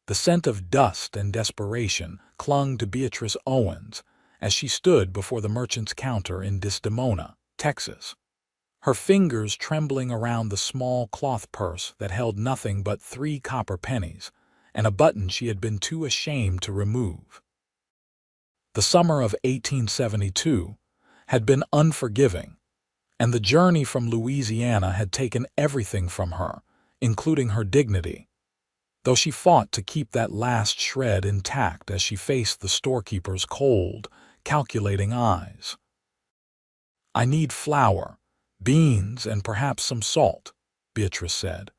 The scent of dust and desperation clung to Beatrice Owens as she stood before the merchant's counter in Desdemona, Texas. Her fingers trembling around the small cloth purse that held nothing but 3 copper pennies and a button she had been too ashamed to remove. The summer of 1872 had been unforgiving, and the journey from Louisiana had taken everything from her, including her dignity, though she fought to keep that last shred intact as she faced the storekeeper's cold, calculating eyes. "I need flour, beans, and perhaps some salt," Beatrice said,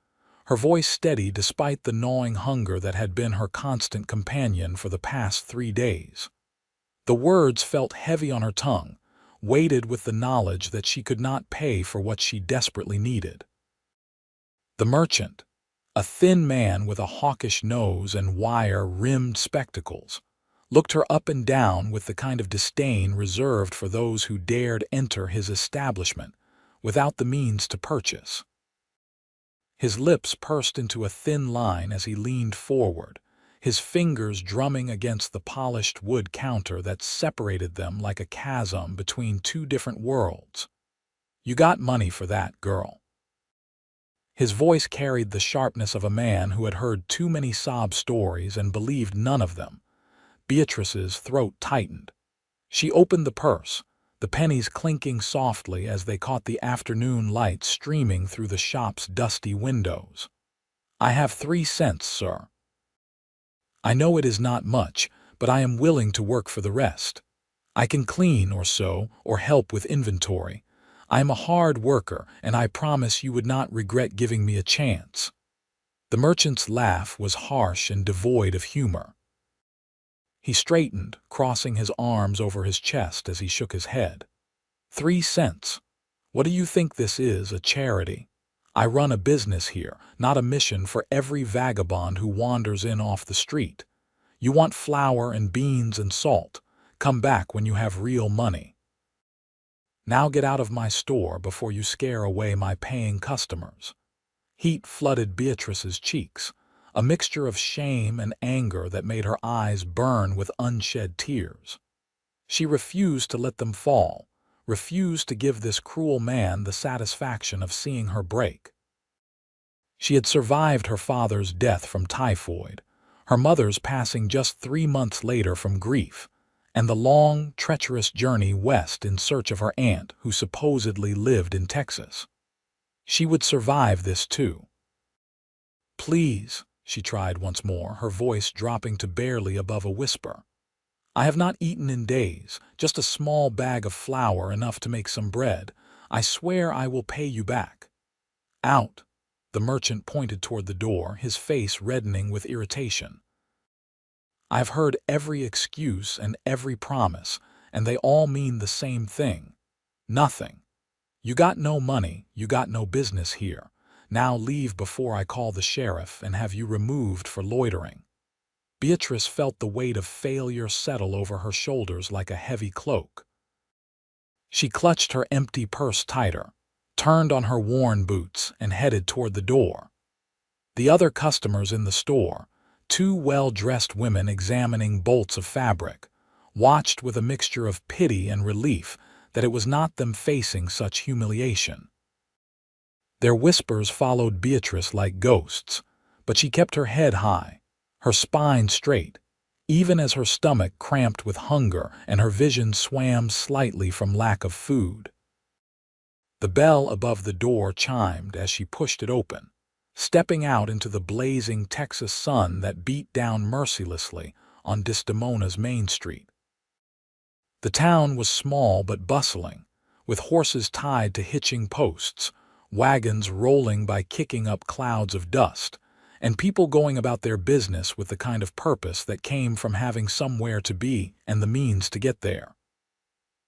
her voice steady despite the gnawing hunger that had been her constant companion for the past 3 days. The words felt heavy on her tongue, weighted with the knowledge that she could not pay for what she desperately needed. The merchant, a thin man with a hawkish nose and wire-rimmed spectacles, looked her up and down with the kind of disdain reserved for those who dared enter his establishment without the means to purchase. His lips pursed into a thin line as he leaned forward, his fingers drumming against the polished wood counter that separated them like a chasm between 2 different worlds. "You got money for that, girl." His voice carried the sharpness of a man who had heard too many sob stories and believed none of them. Beatrice's throat tightened. She opened the purse, the pennies clinking softly as they caught the afternoon light streaming through the shop's dusty windows. "I have 3 cents, sir. I know it is not much, but I am willing to work for the rest. I can clean or sew or help with inventory. I am a hard worker, and I promise you would not regret giving me a chance." The merchant's laugh was harsh and devoid of humor. He straightened, crossing his arms over his chest as he shook his head. 3 cents? What do you think this is, a charity? I run a business here, not a mission for every vagabond who wanders in off the street. You want flour and beans and salt. Come back when you have real money. Now get out of my store before you scare away my paying customers." Heat flooded Beatrice's cheeks, a mixture of shame and anger that made her eyes burn with unshed tears. She refused to let them fall, refused to give this cruel man the satisfaction of seeing her break. She had survived her father's death from typhoid, her mother's passing just 3 months later from grief, and the long, treacherous journey west in search of her aunt who supposedly lived in Texas. She would survive this too. "Please," she tried once more, her voice dropping to barely above a whisper. "I have not eaten in days, just a small bag of flour enough to make some bread. I swear I will pay you back." "Out." The merchant pointed toward the door, his face reddening with irritation. "I've heard every excuse and every promise, and they all mean the same thing. Nothing. You got no money, you got no business here. Now leave before I call the sheriff and have you removed for loitering." Beatrice felt the weight of failure settle over her shoulders like a heavy cloak. She clutched her empty purse tighter, turned on her worn boots, and headed toward the door. The other customers in the store, 2 well-dressed women examining bolts of fabric, watched with a mixture of pity and relief that it was not them facing such humiliation. Their whispers followed Beatrice like ghosts, but she kept her head high, her spine straight, even as her stomach cramped with hunger and her vision swam slightly from lack of food. The bell above the door chimed as she pushed it open, stepping out into the blazing Texas sun that beat down mercilessly on Desdemona's main street. The town was small but bustling, with horses tied to hitching posts, wagons rolling by kicking up clouds of dust, and people going about their business with the kind of purpose that came from having somewhere to be and the means to get there.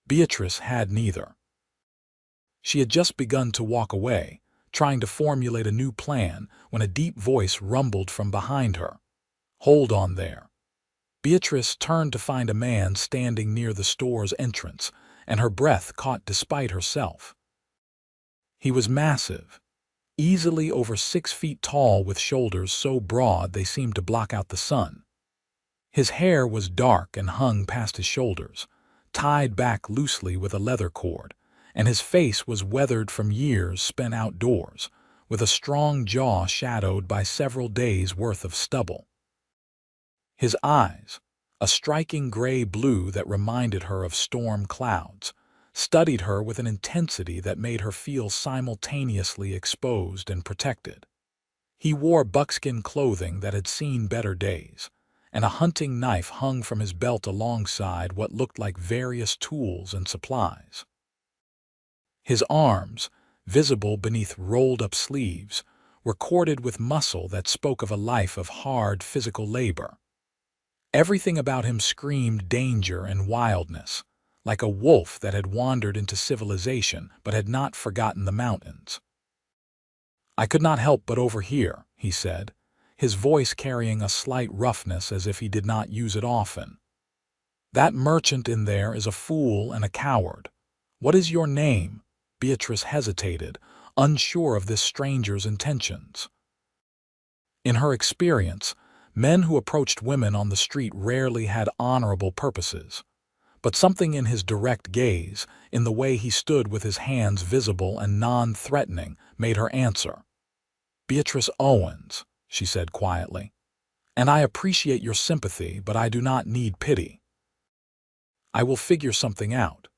Beatrice had neither. She had just begun to walk away, trying to formulate a new plan, when a deep voice rumbled from behind her. "Hold on there." Beatrice turned to find a man standing near the store's entrance, and her breath caught despite herself. He was massive, easily over 6 feet tall with shoulders so broad they seemed to block out the sun. His hair was dark and hung past his shoulders, tied back loosely with a leather cord, and his face was weathered from years spent outdoors, with a strong jaw shadowed by several days' worth of stubble. His eyes, a striking gray-blue that reminded her of storm clouds, studied her with an intensity that made her feel simultaneously exposed and protected. He wore buckskin clothing that had seen better days, and a hunting knife hung from his belt alongside what looked like various tools and supplies. His arms, visible beneath rolled-up sleeves, were corded with muscle that spoke of a life of hard physical labor. Everything about him screamed danger and wildness, like a wolf that had wandered into civilization but had not forgotten the mountains. "I could not help but overhear," he said, his voice carrying a slight roughness as if he did not use it often. "That merchant in there is a fool and a coward. What is your name?" Beatrice hesitated, unsure of this stranger's intentions. In her experience, men who approached women on the street rarely had honorable purposes. But something in his direct gaze, in the way he stood with his hands visible and non-threatening, made her answer. "Beatrice Owens," she said quietly, "and I appreciate your sympathy, but I do not need pity. I will figure something out."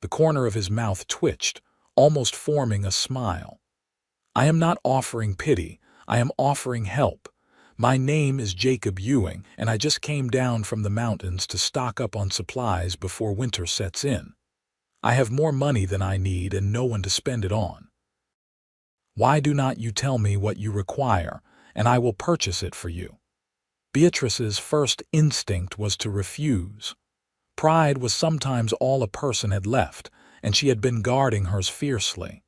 The corner of his mouth twitched, almost forming a smile. "I am not offering pity, I am offering help. My name is Jacob Ewing, and I just came down from the mountains to stock up on supplies before winter sets in. I have more money than I need and no one to spend it on. Why do not you tell me what you require, and I will purchase it for you?" Beatrice's first instinct was to refuse. Pride was sometimes all a person had left, and she had been guarding hers fiercely.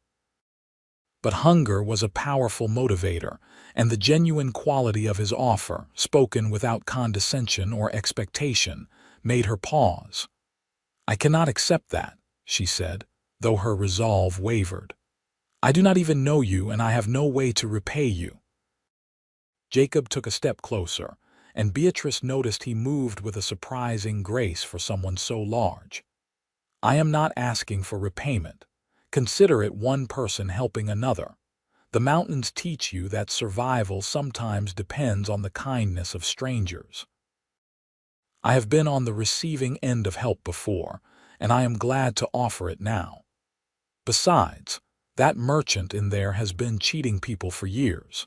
But hunger was a powerful motivator, and the genuine quality of his offer, spoken without condescension or expectation, made her pause. "I cannot accept that," she said, though her resolve wavered. "I do not even know you, and I have no way to repay you." Jacob took a step closer, and Beatrice noticed he moved with a surprising grace for someone so large. "I am not asking for repayment. Consider it one person helping another. The mountains teach you that survival sometimes depends on the kindness of strangers. I have been on the receiving end of help before, and I am glad to offer it now. Besides, that merchant in there has been cheating people for years.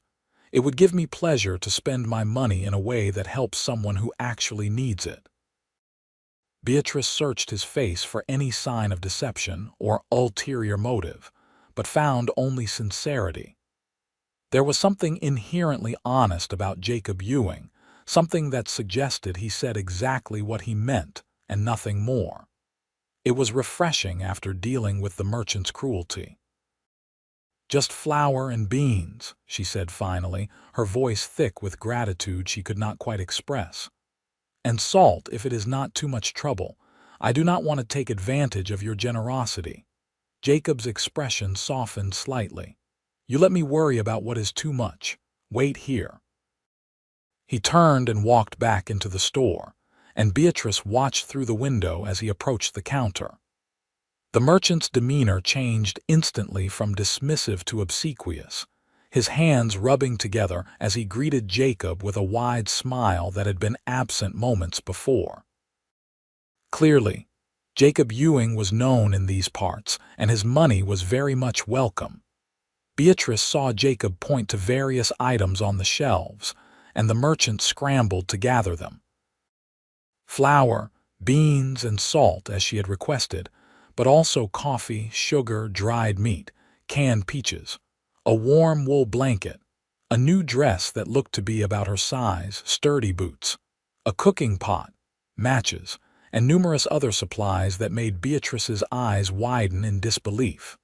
It would give me pleasure to spend my money in a way that helps someone who actually needs it." Beatrice searched his face for any sign of deception or ulterior motive, but found only sincerity. There was something inherently honest about Jacob Ewing, something that suggested he said exactly what he meant and nothing more. It was refreshing after dealing with the merchant's cruelty. "Just flour and beans," she said finally, her voice thick with gratitude she could not quite express. "And salt if it is not too much trouble. I do not want to take advantage of your generosity." Jacob's expression softened slightly. "You let me worry about what is too much. Wait here." He turned and walked back into the store, and Beatrice watched through the window as he approached the counter. The merchant's demeanor changed instantly from dismissive to obsequious, his hands rubbing together as he greeted Jacob with a wide smile that had been absent moments before. Clearly, Jacob Ewing was known in these parts, and his money was very much welcome. Beatrice saw Jacob point to various items on the shelves, and the merchant scrambled to gather them. Flour, beans, and salt, as she had requested, but also coffee, sugar, dried meat, canned peaches, a warm wool blanket, a new dress that looked to be about her size, sturdy boots, a cooking pot, matches, and numerous other supplies that made Beatrice's eyes widen in disbelief.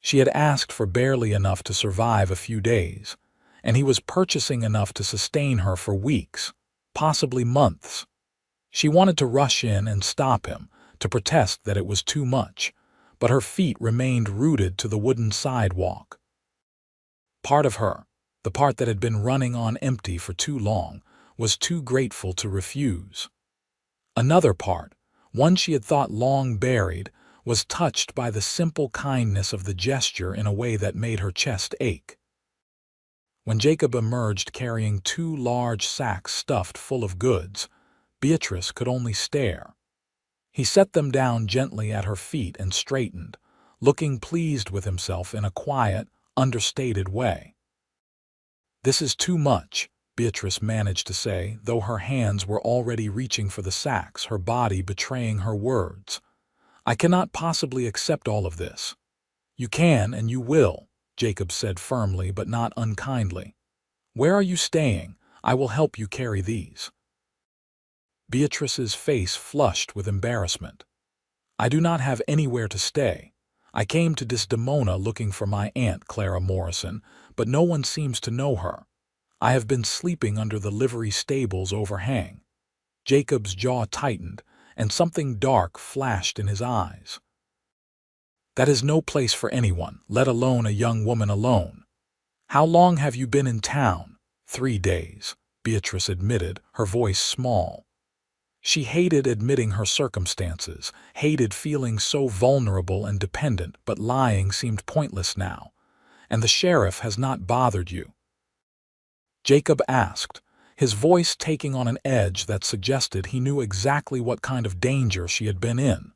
She had asked for barely enough to survive a few days, and he was purchasing enough to sustain her for weeks, possibly months. She wanted to rush in and stop him, to protest that it was too much, but her feet remained rooted to the wooden sidewalk. Part of her, the part that had been running on empty for too long, was too grateful to refuse. Another part, one she had thought long buried, was touched by the simple kindness of the gesture in a way that made her chest ache. When Jacob emerged carrying 2 large sacks stuffed full of goods, Beatrice could only stare. He set them down gently at her feet and straightened, looking pleased with himself in a quiet, understated way. "This is too much," Beatrice managed to say, though her hands were already reaching for the sacks, her body betraying her words. "I cannot possibly accept all of this." "You can and you will," Jacob said firmly but not unkindly. "Where are you staying? I will help you carry these." Beatrice's face flushed with embarrassment. "I do not have anywhere to stay. I came to Desdemona looking for my Aunt Clara Morrison, but no one seems to know her. I have been sleeping under the livery stables overhang." Jacob's jaw tightened, and something dark flashed in his eyes. "That is no place for anyone, let alone a young woman alone. How long have you been in town?" 3 days, Beatrice admitted, her voice small. She hated admitting her circumstances, hated feeling so vulnerable and dependent, but lying seemed pointless now. "And the sheriff has not bothered you?" Jacob asked, his voice taking on an edge that suggested he knew exactly what kind of danger she had been in.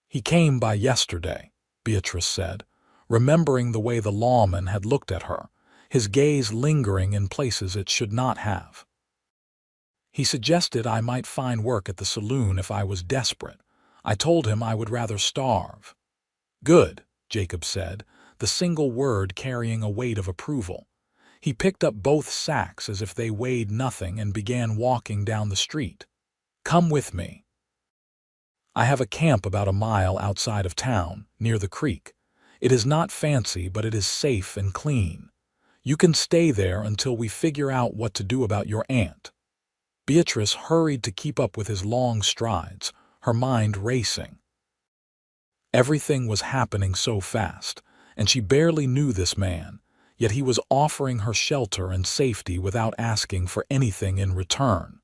"He came by yesterday," Beatrice said, remembering the way the lawman had looked at her, his gaze lingering in places it should not have. "He suggested I might find work at the saloon if I was desperate. I told him I would rather starve." "Good," Jacob said, the single word carrying a weight of approval. He picked up both sacks as if they weighed nothing and began walking down the street. "Come with me. I have a camp about a mile outside of town, near the creek. It is not fancy, but it is safe and clean. You can stay there until we figure out what to do about your aunt." Beatrice hurried to keep up with his long strides, her mind racing. Everything was happening so fast, and she barely knew this man, yet he was offering her shelter and safety without asking for anything in return.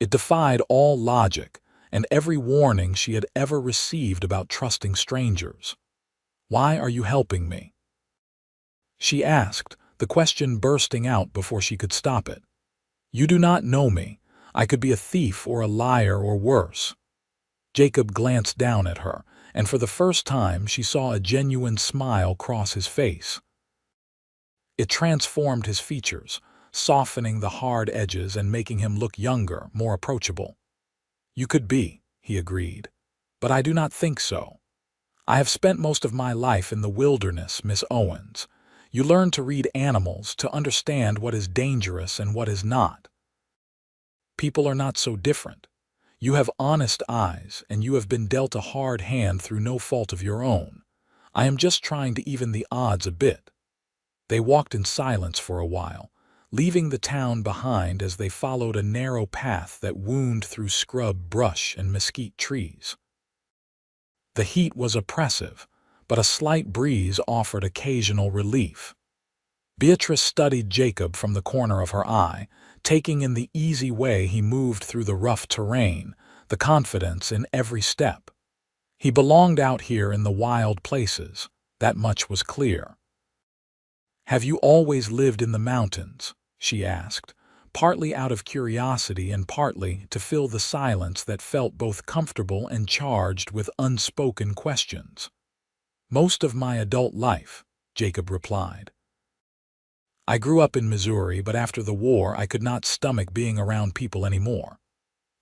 It defied all logic and every warning she had ever received about trusting strangers. "Why are you helping me?" she asked, the question bursting out before she could stop it. "You do not know me. I could be a thief or a liar or worse." Jacob glanced down at her, and for the first time she saw a genuine smile cross his face. It transformed his features, softening the hard edges and making him look younger, more approachable. "You could be," he agreed, "but I do not think so. I have spent most of my life in the wilderness, Miss Owens. You learn to read animals, to understand what is dangerous and what is not. People are not so different. You have honest eyes, and you have been dealt a hard hand through no fault of your own. I am just trying to even the odds a bit." They walked in silence for a while, leaving the town behind as they followed a narrow path that wound through scrub brush and mesquite trees. The heat was oppressive, but a slight breeze offered occasional relief. Beatrice studied Jacob from the corner of her eye, taking in the easy way he moved through the rough terrain, the confidence in every step. He belonged out here in the wild places, that much was clear. "Have you always lived in the mountains?" she asked, partly out of curiosity and partly to fill the silence that felt both comfortable and charged with unspoken questions. "Most of my adult life," Jacob replied. "I grew up in Missouri, but after the war I could not stomach being around people anymore.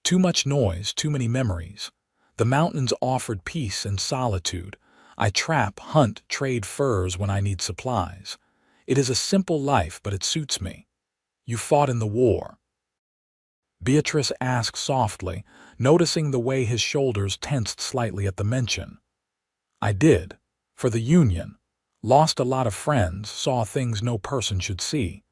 Too much noise, too many memories. The mountains offered peace and solitude. I trap, hunt, trade furs when I need supplies. It is a simple life, but it suits me." "You fought in the war?" Beatrice asked softly, noticing the way his shoulders tensed slightly at the mention. "I did. For the Union. Lost a lot of friends, saw things no person should see.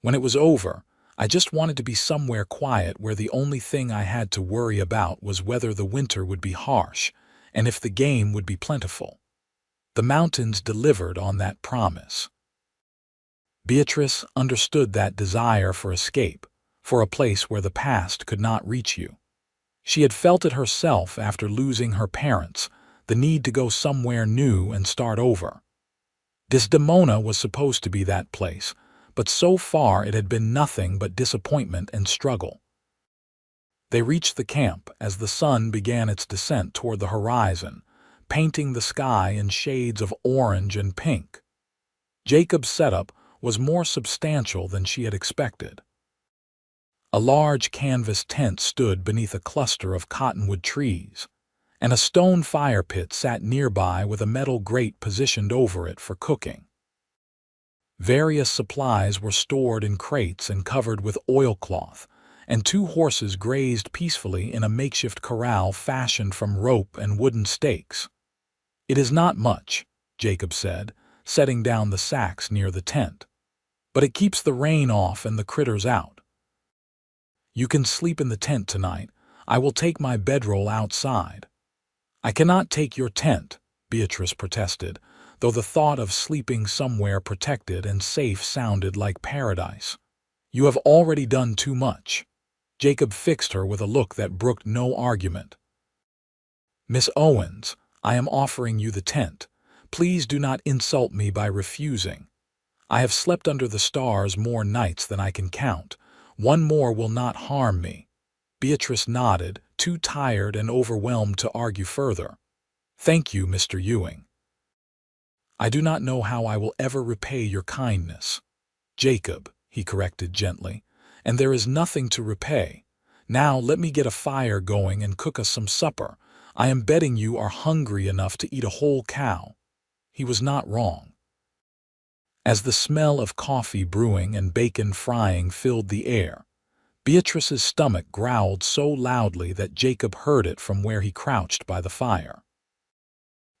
When it was over, I just wanted to be somewhere quiet where the only thing I had to worry about was whether the winter would be harsh and if the game would be plentiful. The mountains delivered on that promise." Beatrice understood that desire for escape, for a place where the past could not reach you. She had felt it herself after losing her parents, the need to go somewhere new and start over. Desdemona was supposed to be that place, but so far it had been nothing but disappointment and struggle. They reached the camp as the sun began its descent toward the horizon, painting the sky in shades of orange and pink. Jacob's setup was more substantial than she had expected. A large canvas tent stood beneath a cluster of cottonwood trees, and a stone fire pit sat nearby with a metal grate positioned over it for cooking. Various supplies were stored in crates and covered with oilcloth, and 2 horses grazed peacefully in a makeshift corral fashioned from rope and wooden stakes. "It is not much," Jacob said, setting down the sacks near the tent, "but it keeps the rain off and the critters out. You can sleep in the tent tonight. I will take my bedroll outside." "I cannot take your tent," Beatrice protested, though the thought of sleeping somewhere protected and safe sounded like paradise. "You have already done too much." Jacob fixed her with a look that brooked no argument. "Miss Owens, I am offering you the tent. Please do not insult me by refusing. I have slept under the stars more nights than I can count. One more will not harm me." Beatrice nodded, too tired and overwhelmed to argue further. "Thank you, Mr. Ewing. I do not know how I will ever repay your kindness." "Jacob," he corrected gently, "and there is nothing to repay. Now let me get a fire going and cook us some supper. I am betting you are hungry enough to eat a whole cow." He was not wrong. As the smell of coffee brewing and bacon frying filled the air, Beatrice's stomach growled so loudly that Jacob heard it from where he crouched by the fire.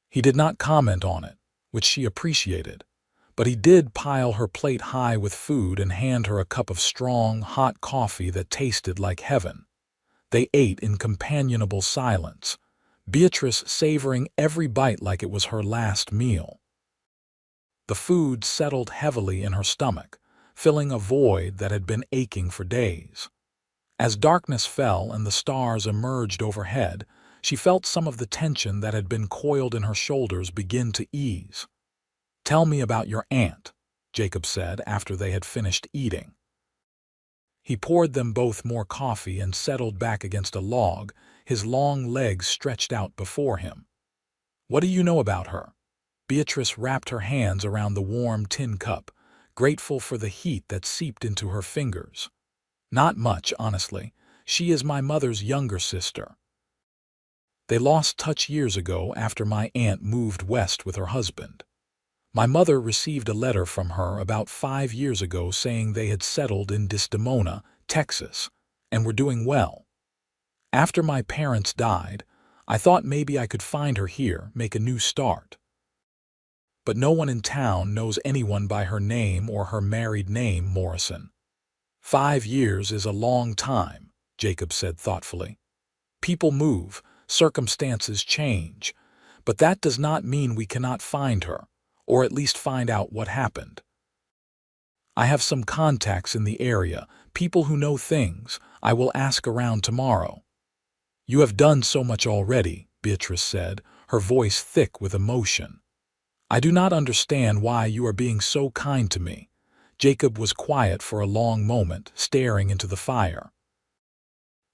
He did not comment on it, which she appreciated, but he did pile her plate high with food and hand her a cup of strong, hot coffee that tasted like heaven. They ate in companionable silence, Beatrice savoring every bite like it was her last meal. The food settled heavily in her stomach, filling a void that had been aching for days. As darkness fell and the stars emerged overhead, she felt some of the tension that had been coiled in her shoulders begin to ease. "Tell me about your aunt," Jacob said after they had finished eating. He poured them both more coffee and settled back against a log, his long legs stretched out before him. "What do you know about her?" Beatrice wrapped her hands around the warm tin cup, grateful for the heat that seeped into her fingers. "Not much, honestly. She is my mother's younger sister. They lost touch years ago after my aunt moved west with her husband. My mother received a letter from her about 5 years ago saying they had settled in Desdemona, Texas, and were doing well. After my parents died, I thought maybe I could find her here, make a new start. But no one in town knows anyone by her name or her married name, Morrison." 5 years is a long time," Jacob said thoughtfully. "People move, circumstances change, but that does not mean we cannot find her, or at least find out what happened. I have some contacts in the area, people who know things. I will ask around tomorrow." "You have done so much already," Beatrice said, her voice thick with emotion. "I do not understand why you are being so kind to me." Jacob was quiet for a long moment, staring into the fire.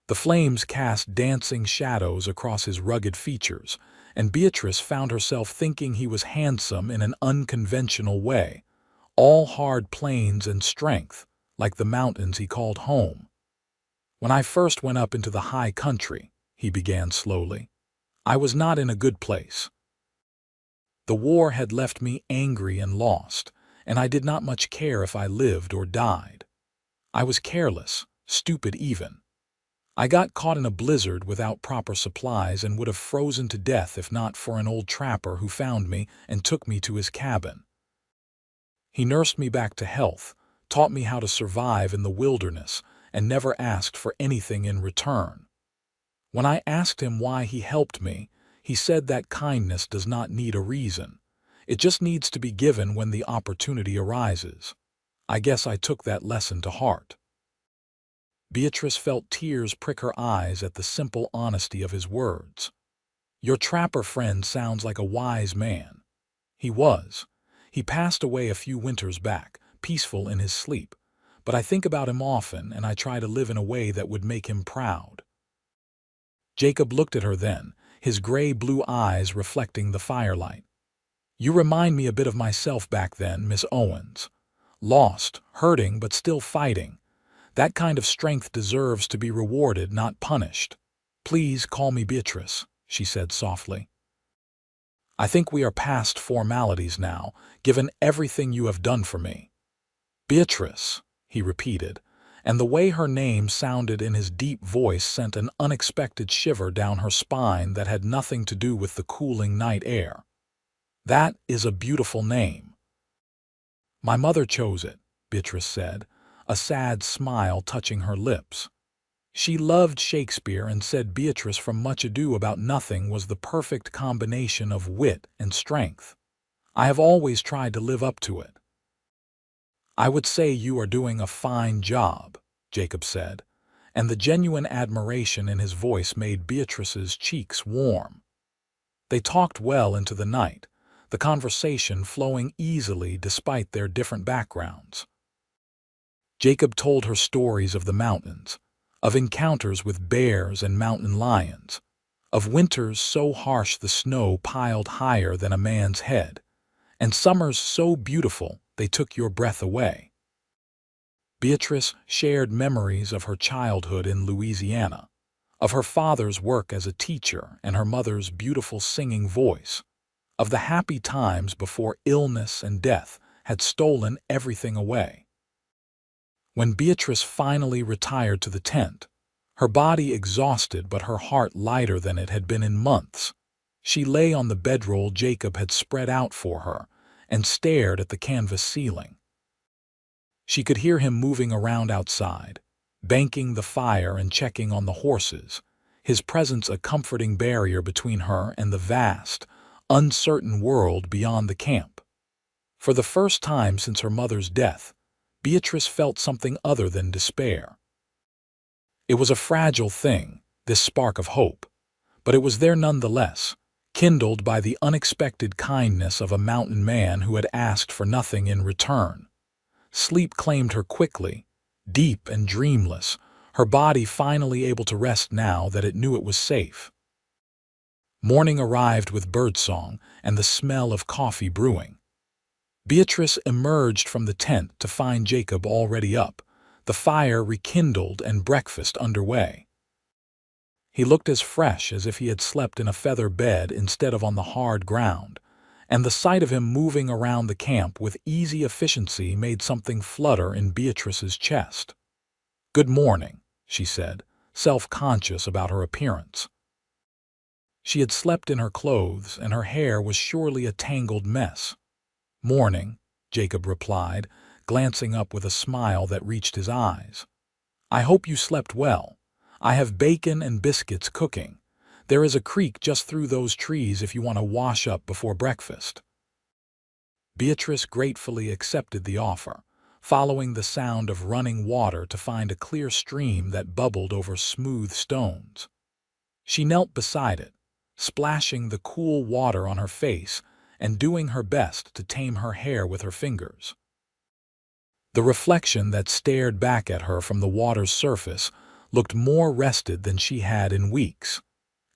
The flames cast dancing shadows across his rugged features, and Beatrice found herself thinking he was handsome in an unconventional way, all hard plains and strength, like the mountains he called home. "When I first went up into the high country," he began slowly, "I was not in a good place. The war had left me angry and lost, and I did not much care if I lived or died. I was careless, stupid even. I got caught in a blizzard without proper supplies and would have frozen to death if not for an old trapper who found me and took me to his cabin. He nursed me back to health, taught me how to survive in the wilderness, and never asked for anything in return. When I asked him why he helped me, he said that kindness does not need a reason. It just needs to be given when the opportunity arises. I guess I took that lesson to heart." Beatrice felt tears prick her eyes at the simple honesty of his words. "Your trapper friend sounds like a wise man." He was. He passed away a few winters back, peaceful in his sleep. But I think about him often, and I try to live in a way that would make him proud. Jacob looked at her then, his gray-blue eyes reflecting the firelight. "You remind me a bit of myself back then, Miss Owens. Lost, hurting, but still fighting. That kind of strength deserves to be rewarded, not punished. Please call me Beatrice," she said softly. "I think we are past formalities now, given everything you have done for me." "Beatrice," he repeated, and the way her name sounded in his deep voice sent an unexpected shiver down her spine that had nothing to do with the cooling night air. "That is a beautiful name." "My mother chose it," Beatrice said, a sad smile touching her lips. She loved Shakespeare and said Beatrice from Much Ado About Nothing was the perfect combination of wit and strength. I have always tried to live up to it. "I would say you are doing a fine job," Jacob said, and the genuine admiration in his voice made Beatrice's cheeks warm. They talked well into the night, the conversation flowing easily despite their different backgrounds. Jacob told her stories of the mountains, of encounters with bears and mountain lions, of winters so harsh the snow piled higher than a man's head, and summers so beautiful they took your breath away. Beatrice shared memories of her childhood in Louisiana, of her father's work as a teacher and her mother's beautiful singing voice, of the happy times before illness and death had stolen everything away. When Beatrice finally retired to the tent, her body exhausted but her heart lighter than it had been in months, she lay on the bedroll Jacob had spread out for her and stared at the canvas ceiling. She could hear him moving around outside, banking the fire and checking on the horses, his presence a comforting barrier between her and the vast, uncertain world beyond the camp. For the first time since her mother's death, Beatrice felt something other than despair. It was a fragile thing, this spark of hope, but it was there nonetheless, kindled by the unexpected kindness of a mountain man who had asked for nothing in return. Sleep claimed her quickly, deep and dreamless, her body finally able to rest now that it knew it was safe. Morning arrived with birdsong and the smell of coffee brewing. Beatrice emerged from the tent to find Jacob already up, the fire rekindled and breakfast underway. He looked as fresh as if he had slept in a feather bed instead of on the hard ground, and the sight of him moving around the camp with easy efficiency made something flutter in Beatrice's chest. "Good morning," she said, self-conscious about her appearance. She had slept in her clothes, and her hair was surely a tangled mess. "Morning," Jacob replied, glancing up with a smile that reached his eyes. "I hope you slept well. I have bacon and biscuits cooking. There is a creek just through those trees if you want to wash up before breakfast." Beatrice gratefully accepted the offer, following the sound of running water to find a clear stream that bubbled over smooth stones. She knelt beside it, splashing the cool water on her face and doing her best to tame her hair with her fingers. The reflection that stared back at her from the water's surface looked more rested than she had in weeks,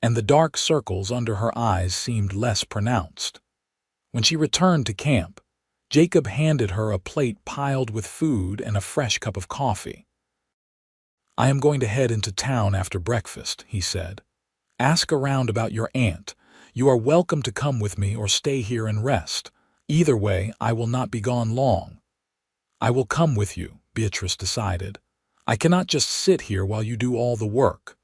and the dark circles under her eyes seemed less pronounced. When she returned to camp, Jacob handed her a plate piled with food and a fresh cup of coffee. "I am going to head into town after breakfast," he said. "Ask around about your aunt. You are welcome to come with me or stay here and rest. Either way, I will not be gone long." "I will come with you," Beatrice decided. "I cannot just sit here while you do all the work.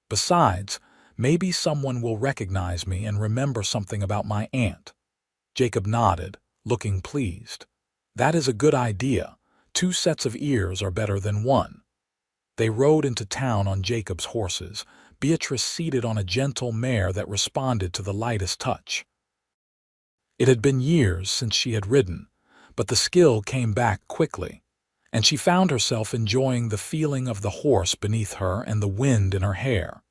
Besides, maybe someone will recognize me and remember something about my aunt." Jacob nodded, looking pleased. "That is a good idea. 2 sets of ears are better than 1. They rode into town on Jacob's horses, Beatrice seated on a gentle mare that responded to the lightest touch. It had been years since she had ridden, but the skill came back quickly, and she found herself enjoying the feeling of the horse beneath her and the wind in her hair.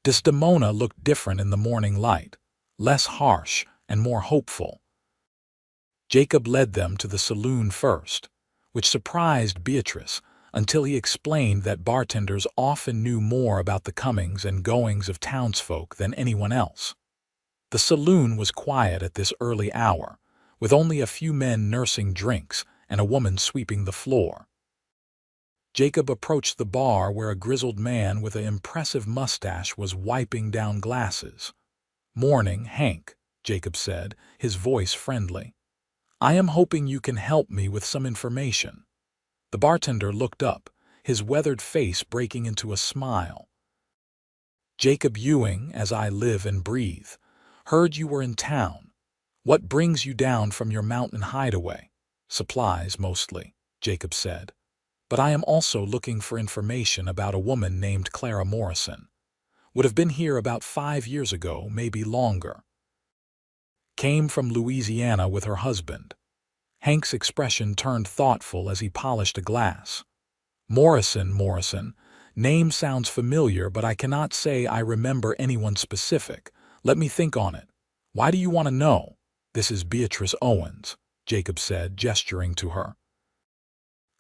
Desdemona looked different in the morning light, less harsh and more hopeful. Jacob led them to the saloon first, which surprised Beatrice until he explained that bartenders often knew more about the comings and goings of townsfolk than anyone else. The saloon was quiet at this early hour, with only a few men nursing drinks and a woman sweeping the floor. Jacob approached the bar where a grizzled man with an impressive mustache was wiping down glasses. "Morning, Hank," Jacob said, his voice friendly. "I am hoping you can help me with some information." The bartender looked up, his weathered face breaking into a smile. "Jacob Ewing, as I live and breathe. Heard you were in town. What brings you down from your mountain hideaway?" "Supplies, mostly," Jacob said. "But I am also looking for information about a woman named Clara Morrison. Would have been here about 5 years ago, maybe longer. Came from Louisiana with her husband." Hank's expression turned thoughtful as he polished a glass. Morrison. Name sounds familiar, but I cannot say I remember anyone specific. Let me think on it. Why do you want to know?" "This is Beatrice Owens," Jacob said, gesturing to her.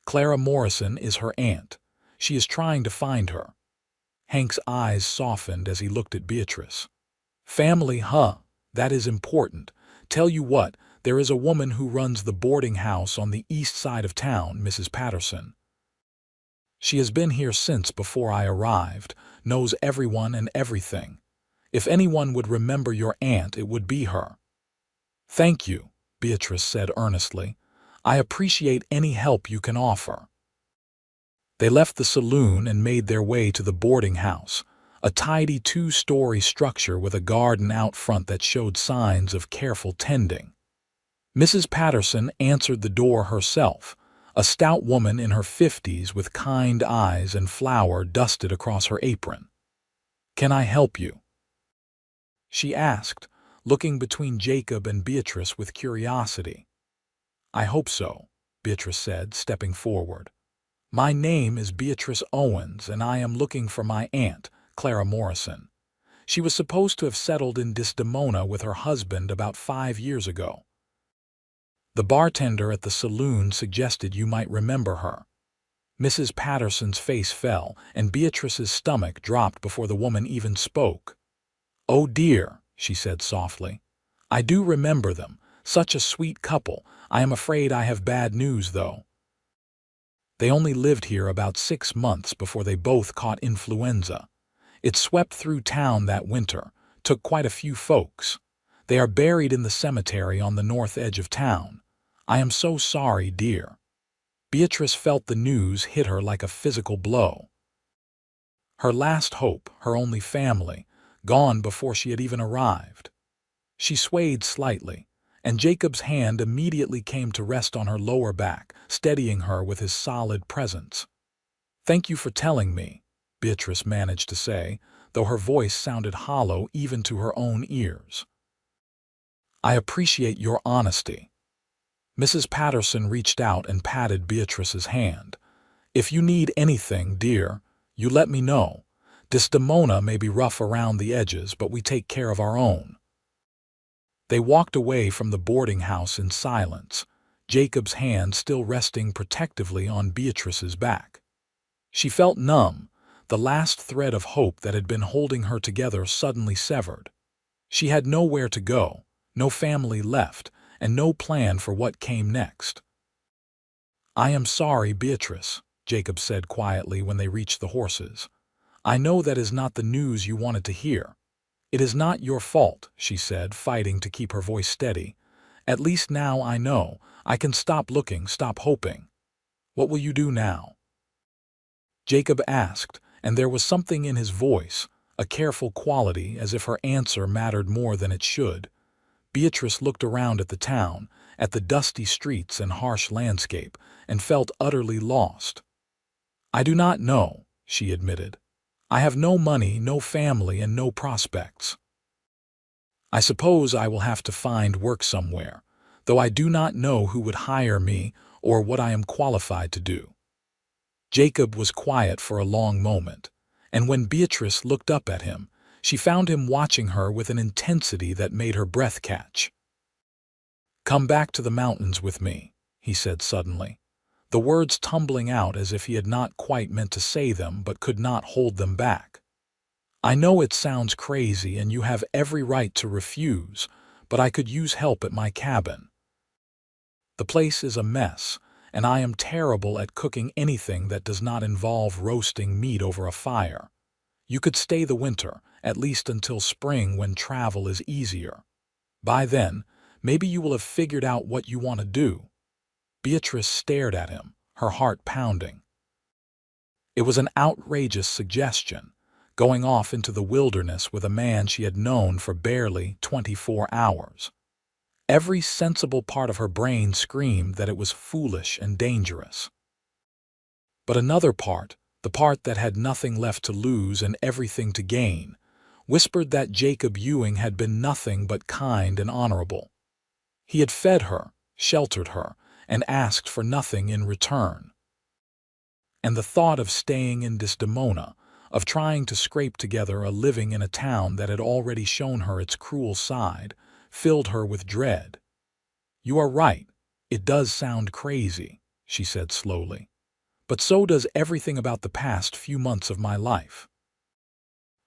"Clara Morrison is her aunt. She is trying to find her." Hank's eyes softened as he looked at Beatrice. "Family, huh? That is important. Tell you what, there is a woman who runs the boarding house on the east side of town, Mrs. Patterson. She has been here since before I arrived, knows everyone and everything. If anyone would remember your aunt, it would be her." "Thank you," Beatrice said earnestly. "I appreciate any help you can offer." They left the saloon and made their way to the boarding house, a tidy 2-story structure with a garden out front that showed signs of careful tending. Mrs. Patterson answered the door herself, a stout woman in her 50s with kind eyes and flour dusted across her apron. "Can I help you?" she asked, looking between Jacob and Beatrice with curiosity. "I hope so," Beatrice said, stepping forward. "My name is Beatrice Owens, and I am looking for my aunt, Clara Morrison. She was supposed to have settled in Desdemona with her husband about 5 years ago. The bartender at the saloon suggested you might remember her." Mrs. Patterson's face fell, and Beatrice's stomach dropped before the woman even spoke. "Oh dear," she said softly. "I do remember them. Such a sweet couple. I am afraid I have bad news, though. They only lived here about 6 months before they both caught influenza. It swept through town that winter, took quite a few folks. They are buried in the cemetery on the north edge of town. I am so sorry, dear." Beatrice felt the news hit her like a physical blow. Her last hope, her only family, gone before she had even arrived. She swayed slightly, and Jacob's hand immediately came to rest on her lower back, steadying her with his solid presence. "Thank you for telling me," Beatrice managed to say, though her voice sounded hollow even to her own ears. "I appreciate your honesty." Mrs. Patterson reached out and patted Beatrice's hand. "If you need anything, dear, you let me know. Desdemona may be rough around the edges, but we take care of our own." They walked away from the boarding house in silence, Jacob's hand still resting protectively on Beatrice's back. She felt numb, the last thread of hope that had been holding her together suddenly severed. She had nowhere to go, no family left, and no plan for what came next. "I am sorry, Beatrice," Jacob said quietly when they reached the horses. "I know that is not the news you wanted to hear." "It is not your fault," she said, fighting to keep her voice steady. "At least now I know. I can stop looking, stop hoping." "What will you do now?" Jacob asked, and there was something in his voice, a careful quality, as if her answer mattered more than it should. Beatrice looked around at the town, at the dusty streets and harsh landscape, and felt utterly lost. "I do not know," she admitted. "I have no money, no family, and no prospects. I suppose I will have to find work somewhere, though I do not know who would hire me or what I am qualified to do." Jacob was quiet for a long moment, and when Beatrice looked up at him, she found him watching her with an intensity that made her breath catch. "Come back to the mountains with me," he said suddenly, the words tumbling out as if he had not quite meant to say them but could not hold them back. "I know it sounds crazy and you have every right to refuse, but I could use help at my cabin. The place is a mess, and I am terrible at cooking anything that does not involve roasting meat over a fire. You could stay the winter, at least until spring when travel is easier. By then, maybe you will have figured out what you want to do." Beatrice stared at him, her heart pounding. It was an outrageous suggestion, going off into the wilderness with a man she had known for barely 24 hours. Every sensible part of her brain screamed that it was foolish and dangerous. But another part, the part that had nothing left to lose and everything to gain, whispered that Jacob Ewing had been nothing but kind and honorable. He had fed her, sheltered her, and asked for nothing in return. And the thought of staying in Desdemona, of trying to scrape together a living in a town that had already shown her its cruel side, filled her with dread. "You are right, it does sound crazy," she said slowly. "But so does everything about the past few months of my life.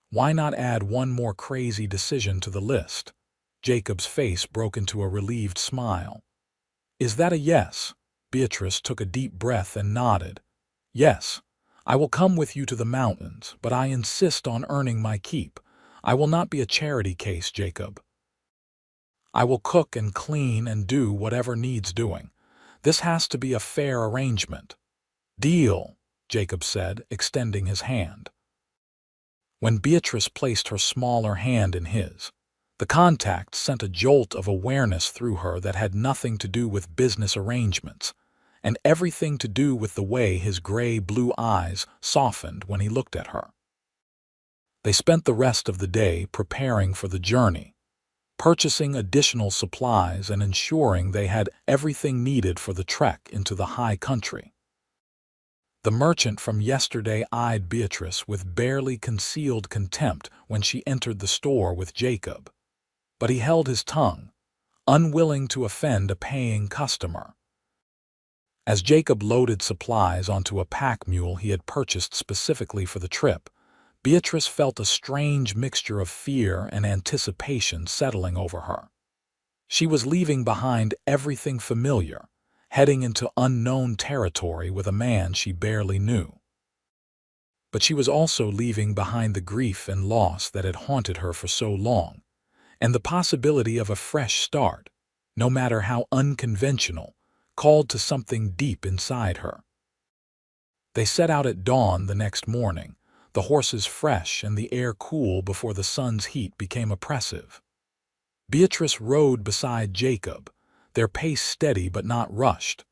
Why not add one more crazy decision to the list?" Jacob's face broke into a relieved smile. "Is that a yes?" Beatrice took a deep breath and nodded. "Yes, I will come with you to the mountains, but I insist on earning my keep. I will not be a charity case, Jacob. I will cook and clean and do whatever needs doing. This has to be a fair arrangement." "Deal," Jacob said, extending his hand. When Beatrice placed her smaller hand in his, the contact sent a jolt of awareness through her that had nothing to do with business arrangements, and everything to do with the way his gray-blue eyes softened when he looked at her. They spent the rest of the day preparing for the journey, purchasing additional supplies and ensuring they had everything needed for the trek into the high country. The merchant from yesterday eyed Beatrice with barely concealed contempt when she entered the store with Jacob, but he held his tongue, unwilling to offend a paying customer. As Jacob loaded supplies onto a pack mule he had purchased specifically for the trip, Beatrice felt a strange mixture of fear and anticipation settling over her. She was leaving behind everything familiar, heading into unknown territory with a man she barely knew. But she was also leaving behind the grief and loss that had haunted her for so long, and the possibility of a fresh start, no matter how unconventional, called to something deep inside her. They set out at dawn the next morning, the horses fresh and the air cool before the sun's heat became oppressive. Beatrice rode beside Jacob, their pace steady but not rushed.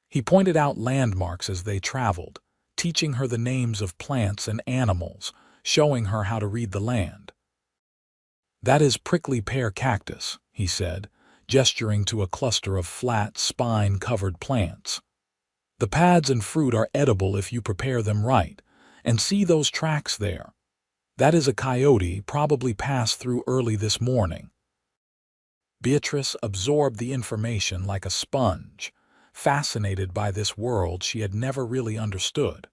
He pointed out landmarks as they traveled, teaching her the names of plants and animals, showing her how to read the land. "That is prickly pear cactus," he said, gesturing to a cluster of flat, spine-covered plants. "The pads and fruit are edible if you prepare them right, and see those tracks there. That is a coyote, probably passed through early this morning." Beatrice absorbed the information like a sponge, fascinated by this world she had never really understood.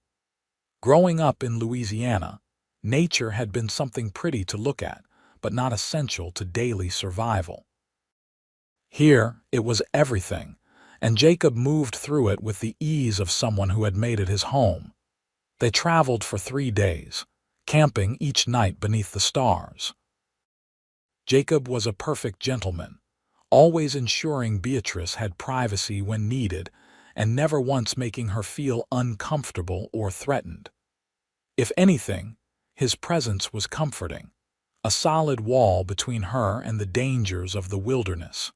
Growing up in Louisiana, nature had been something pretty to look at, but not essential to daily survival. Here, it was everything, and Jacob moved through it with the ease of someone who had made it his home. They traveled for 3 days, camping each night beneath the stars. Jacob was a perfect gentleman, always ensuring Beatrice had privacy when needed and never once making her feel uncomfortable or threatened. If anything, his presence was comforting, a solid wall between her and the dangers of the wilderness.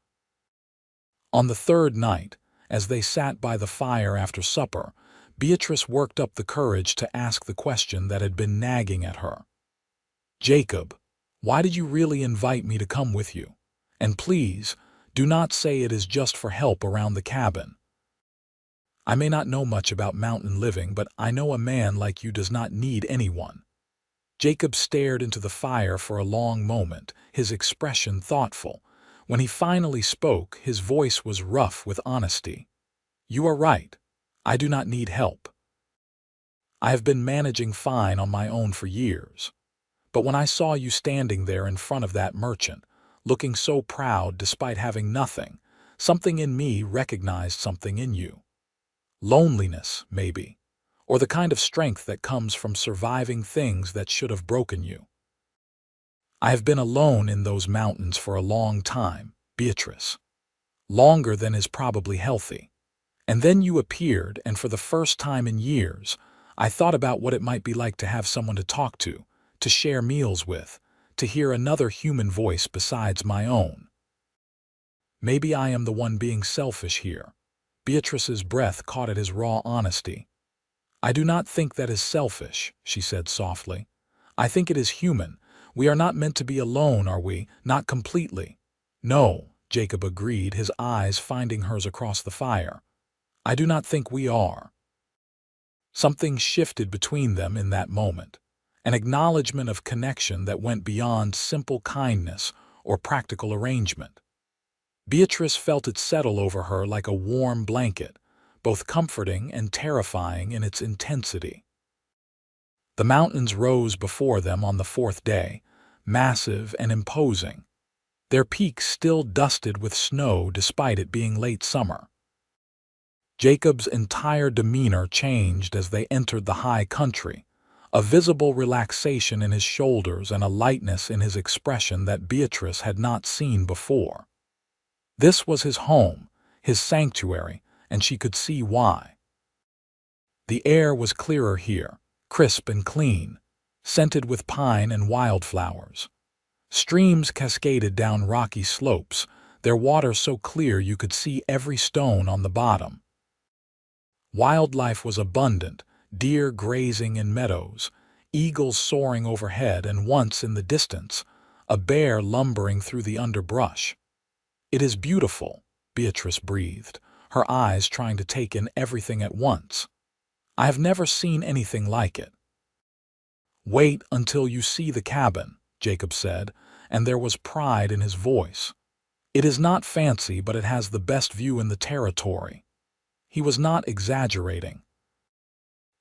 On the 3rd night, as they sat by the fire after supper, Beatrice worked up the courage to ask the question that had been nagging at her. "Jacob, why did you really invite me to come with you? And please, Do not say it is just for help around the cabin. I may not know much about mountain living, but I know a man like you does not need anyone. Jacob stared into the fire for a long moment, his expression thoughtful. When he finally spoke, his voice was rough with honesty. You are right. I do not need help. I have been managing fine on my own for years. But when I saw you standing there in front of that merchant, looking so proud despite having nothing, something in me recognized something in you. Loneliness, maybe, or the kind of strength that comes from surviving things that should have broken you. I have been alone in those mountains for a long time, Beatrice. Longer than is probably healthy. And then you appeared, and for the first time in years, I thought about what it might be like to have someone to talk to share meals with, to hear another human voice besides my own. Maybe I am the one being selfish here. Beatrice's breath caught at his raw honesty. I do not think that is selfish, she said softly. I think it is human. We are not meant to be alone, are we? Not completely. No, Jacob agreed, his eyes finding hers across the fire. I do not think we are. Something shifted between them in that moment, an acknowledgement of connection that went beyond simple kindness or practical arrangement. Beatrice felt it settle over her like a warm blanket, both comforting and terrifying in its intensity. The mountains rose before them on the fourth day, massive and imposing, their peaks still dusted with snow despite it being late summer. Jacob's entire demeanor changed as they entered the high country, a visible relaxation in his shoulders and a lightness in his expression that Beatrice had not seen before. This was his home, his sanctuary, and she could see why. The air was clearer here, crisp and clean, scented with pine and wildflowers. Streams cascaded down rocky slopes, their water so clear you could see every stone on the bottom. Wildlife was abundant, deer grazing in meadows, eagles soaring overhead, and once in the distance, a bear lumbering through the underbrush. It is beautiful, Beatrice breathed, her eyes trying to take in everything at once. I have never seen anything like it. Wait until you see the cabin, Jacob said, and there was pride in his voice. It is not fancy, but it has the best view in the territory. He was not exaggerating.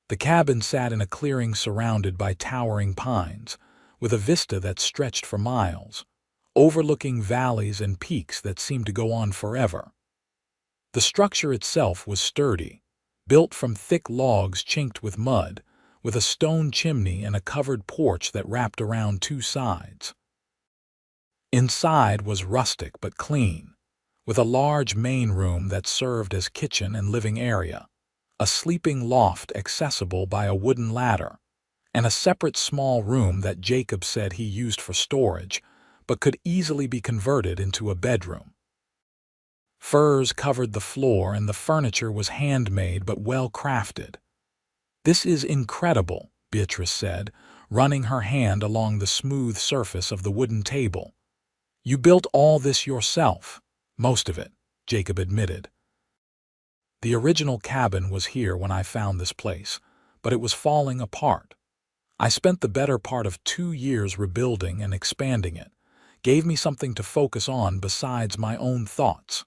The cabin sat in a clearing surrounded by towering pines, with a vista that stretched for miles, overlooking valleys and peaks that seemed to go on forever. The structure itself was sturdy, built from thick logs chinked with mud, with a stone chimney and a covered porch that wrapped around two sides. Inside was rustic but clean, with a large main room that served as kitchen and living area, a sleeping loft accessible by a wooden ladder, and a separate small room that Jacob said he used for storage, but could easily be converted into a bedroom. Furs covered the floor and the furniture was handmade but well crafted. This is incredible, Beatrice said, running her hand along the smooth surface of the wooden table. You built all this yourself. Most of it, Jacob admitted. The original cabin was here when I found this place, but it was falling apart. I spent the better part of 2 years rebuilding and expanding it, gave me something to focus on besides my own thoughts.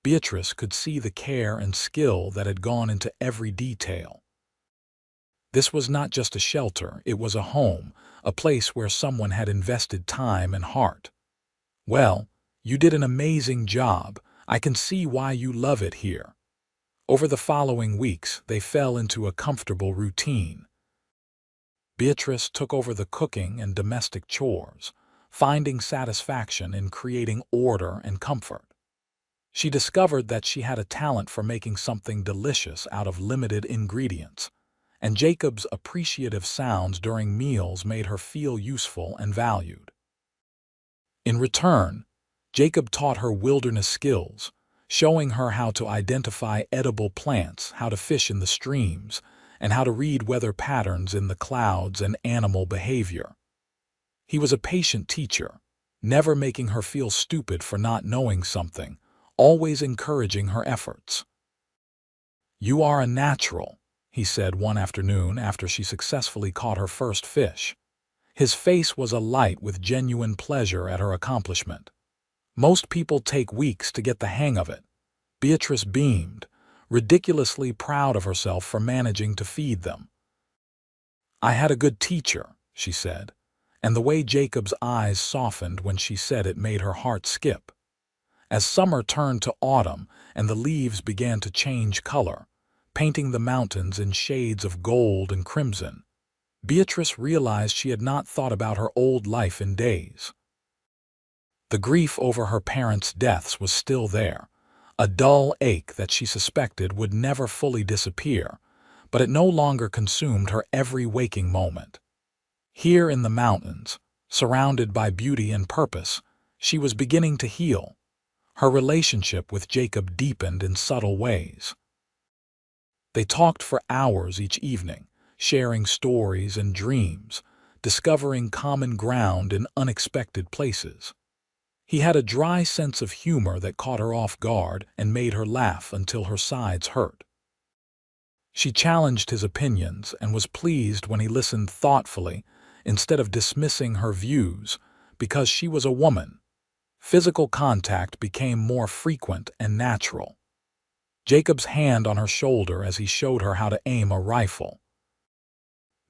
Beatrice could see the care and skill that had gone into every detail. This was not just a shelter, it was a home, a place where someone had invested time and heart. Well, you did an amazing job. I can see why you love it here. Over the following weeks, they fell into a comfortable routine. Beatrice took over the cooking and domestic chores, finding satisfaction in creating order and comfort. She discovered that she had a talent for making something delicious out of limited ingredients, and Jacob's appreciative sounds during meals made her feel useful and valued. In return, Jacob taught her wilderness skills, showing her how to identify edible plants, how to fish in the streams, and how to read weather patterns in the clouds and animal behavior. He was a patient teacher, never making her feel stupid for not knowing something, always encouraging her efforts. "You are a natural," he said one afternoon after she successfully caught her first fish. His face was alight with genuine pleasure at her accomplishment. "Most people take weeks to get the hang of it." Beatrice beamed, ridiculously proud of herself for managing to feed them. "I had a good teacher," she said, and the way Jacob's eyes softened when she said it made her heart skip. As summer turned to autumn and the leaves began to change color, painting the mountains in shades of gold and crimson, Beatrice realized she had not thought about her old life in days. The grief over her parents' deaths was still there, a dull ache that she suspected would never fully disappear, but it no longer consumed her every waking moment. Here in the mountains, surrounded by beauty and purpose, she was beginning to heal. Her relationship with Jacob deepened in subtle ways. They talked for hours each evening, sharing stories and dreams, discovering common ground in unexpected places. He had a dry sense of humor that caught her off guard and made her laugh until her sides hurt. She challenged his opinions and was pleased when he listened thoughtfully instead of dismissing her views because she was a woman. Physical contact became more frequent and natural. Jacob's hand on her shoulder as he showed her how to aim a rifle.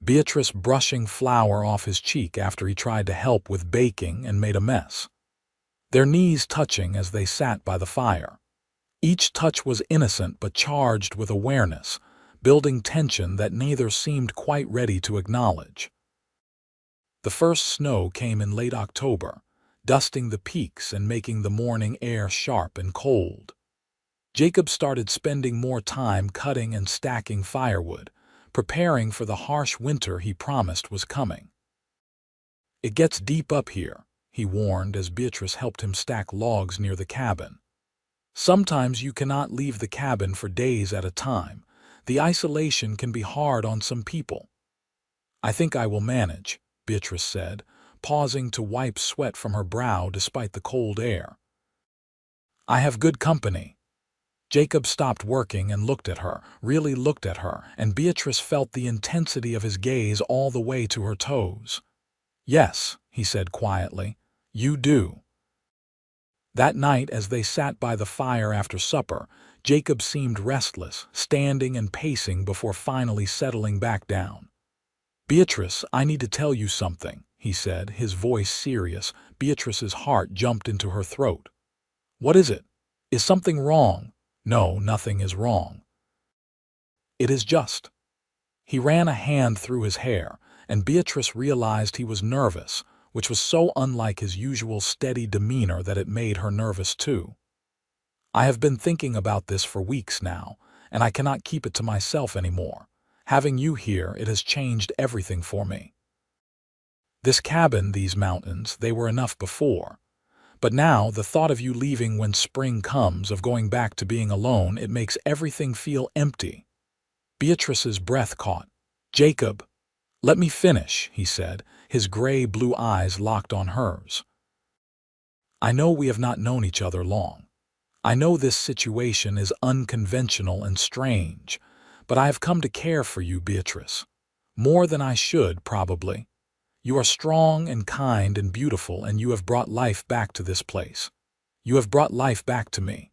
Beatrice brushing flour off his cheek after he tried to help with baking and made a mess. Their knees touching as they sat by the fire. Each touch was innocent but charged with awareness, building tension that neither seemed quite ready to acknowledge. The first snow came in late October, dusting the peaks and making the morning air sharp and cold. Jacob started spending more time cutting and stacking firewood, preparing for the harsh winter he promised was coming. "It gets deep up here," he warned as Beatrice helped him stack logs near the cabin. "Sometimes you cannot leave the cabin for days at a time. The isolation can be hard on some people." "I think I will manage," Beatrice said, pausing to wipe sweat from her brow despite the cold air. "I have good company." Jacob stopped working and looked at her, really looked at her, and Beatrice felt the intensity of his gaze all the way to her toes. "Yes," he said quietly, "you do." That night, as they sat by the fire after supper, Jacob seemed restless, standing and pacing before finally settling back down. "Beatrice, I need to tell you something," he said, his voice serious. Beatrice's heart jumped into her throat. "What is it? Is something wrong?" "No, nothing is wrong. It is just." He ran a hand through his hair, and Beatrice realized he was nervous, which was so unlike his usual steady demeanor that it made her nervous too. "I have been thinking about this for weeks now, and I cannot keep it to myself anymore. Having you here, it has changed everything for me. This cabin, these mountains, they were enough before. But now, the thought of you leaving when spring comes, of going back to being alone, it makes everything feel empty." Beatrice's breath caught. "Jacob, let me finish," he said, his gray-blue eyes locked on hers. "I know we have not known each other long. I know this situation is unconventional and strange, but I have come to care for you, Beatrice. More than I should, probably. You are strong and kind and beautiful, and you have brought life back to this place. You have brought life back to me.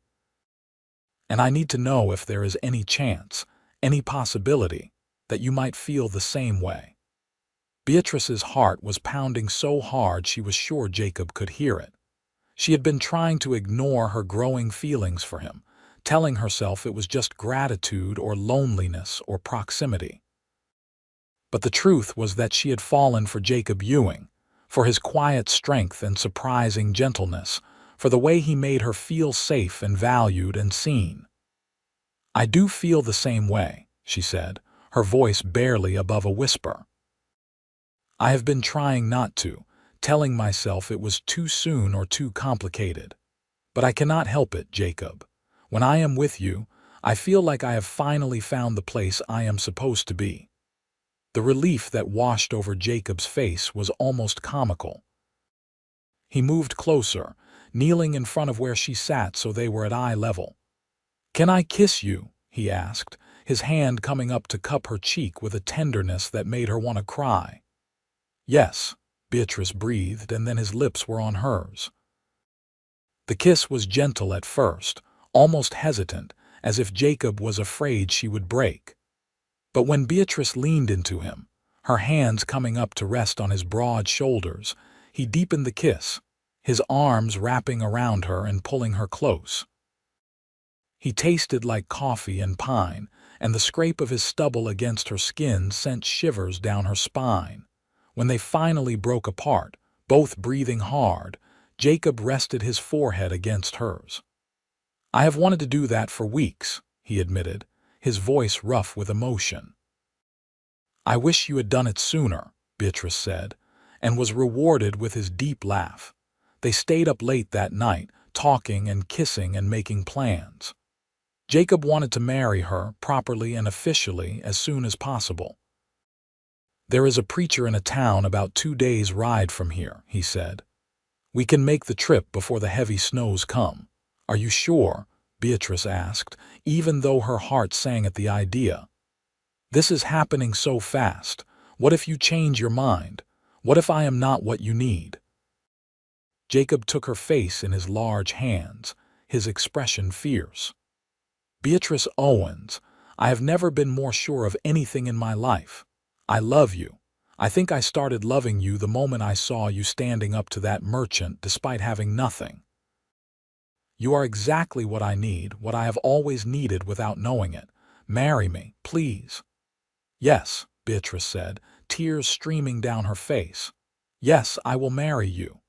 And I need to know if there is any chance, any possibility, that you might feel the same way." Beatrice's heart was pounding so hard she was sure Jacob could hear it. She had been trying to ignore her growing feelings for him, telling herself it was just gratitude or loneliness or proximity. But the truth was that she had fallen for Jacob Ewing, for his quiet strength and surprising gentleness, for the way he made her feel safe and valued and seen. "I do feel the same way," she said, her voice barely above a whisper. "I have been trying not to, telling myself it was too soon or too complicated. But I cannot help it, Jacob. When I am with you, I feel like I have finally found the place I am supposed to be." The relief that washed over Jacob's face was almost comical. He moved closer, kneeling in front of where she sat so they were at eye level. "Can I kiss you?" he asked, his hand coming up to cup her cheek with a tenderness that made her want to cry. "Yes," Beatrice breathed, and then his lips were on hers. The kiss was gentle at first, almost hesitant, as if Jacob was afraid she would break. But when Beatrice leaned into him, her hands coming up to rest on his broad shoulders, he deepened the kiss, his arms wrapping around her and pulling her close. He tasted like coffee and pine, and the scrape of his stubble against her skin sent shivers down her spine. When they finally broke apart, both breathing hard, Jacob rested his forehead against hers. "I have wanted to do that for weeks," he admitted, his voice rough with emotion. "I wish you had done it sooner," Beatrice said, and was rewarded with his deep laugh. They stayed up late that night, talking and kissing and making plans. Jacob wanted to marry her, properly and officially, as soon as possible. "There is a preacher in a town about 2 days' ride from here," he said. "We can make the trip before the heavy snows come." "Are you sure?" Beatrice asked, even though her heart sang at the idea. "This is happening so fast. What if you change your mind? What if I am not what you need?" Jacob took her face in his large hands, his expression fierce. "Beatrice Owens, I have never been more sure of anything in my life. I love you. I think I started loving you the moment I saw you standing up to that merchant despite having nothing. You are exactly what I need, what I have always needed without knowing it. Marry me, please." "Yes," Beatrice said, tears streaming down her face. "Yes, I will marry you."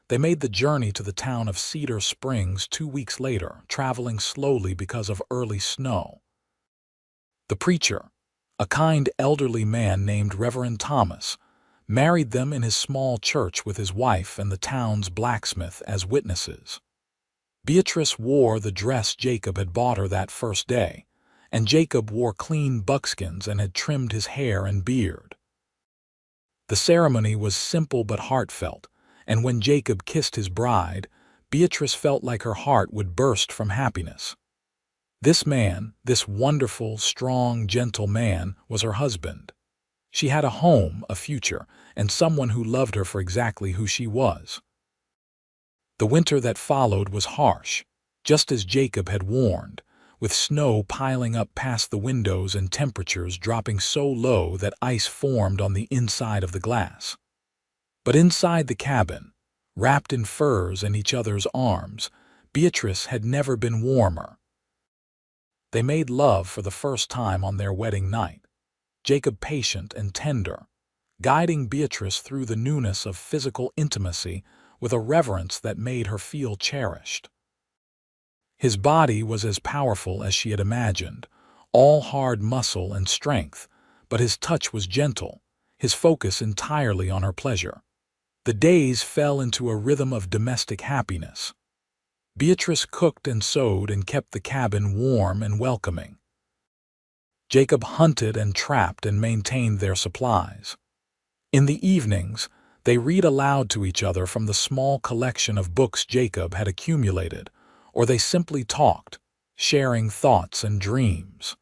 They made the journey to the town of Cedar Springs 2 weeks later, traveling slowly because of early snow. The preacher, a kind elderly man named Reverend Thomas, married them in his small church with his wife and the town's blacksmith as witnesses. Beatrice wore the dress Jacob had bought her that first day, and Jacob wore clean buckskins and had trimmed his hair and beard. The ceremony was simple but heartfelt, and when Jacob kissed his bride, Beatrice felt like her heart would burst from happiness. This man, this wonderful, strong, gentle man, was her husband. She had a home, a future, and someone who loved her for exactly who she was. The winter that followed was harsh, just as Jacob had warned, with snow piling up past the windows and temperatures dropping so low that ice formed on the inside of the glass. But inside the cabin, wrapped in furs and each other's arms, Beatrice had never been warmer. They made love for the first time on their wedding night, Jacob patient and tender, guiding Beatrice through the newness of physical intimacy with a reverence that made her feel cherished. His body was as powerful as she had imagined, all hard muscle and strength, but his touch was gentle, his focus entirely on her pleasure. The days fell into a rhythm of domestic happiness. Beatrice cooked and sewed and kept the cabin warm and welcoming. Jacob hunted and trapped and maintained their supplies. In the evenings, they read aloud to each other from the small collection of books Jacob had accumulated, or they simply talked, sharing thoughts and dreams.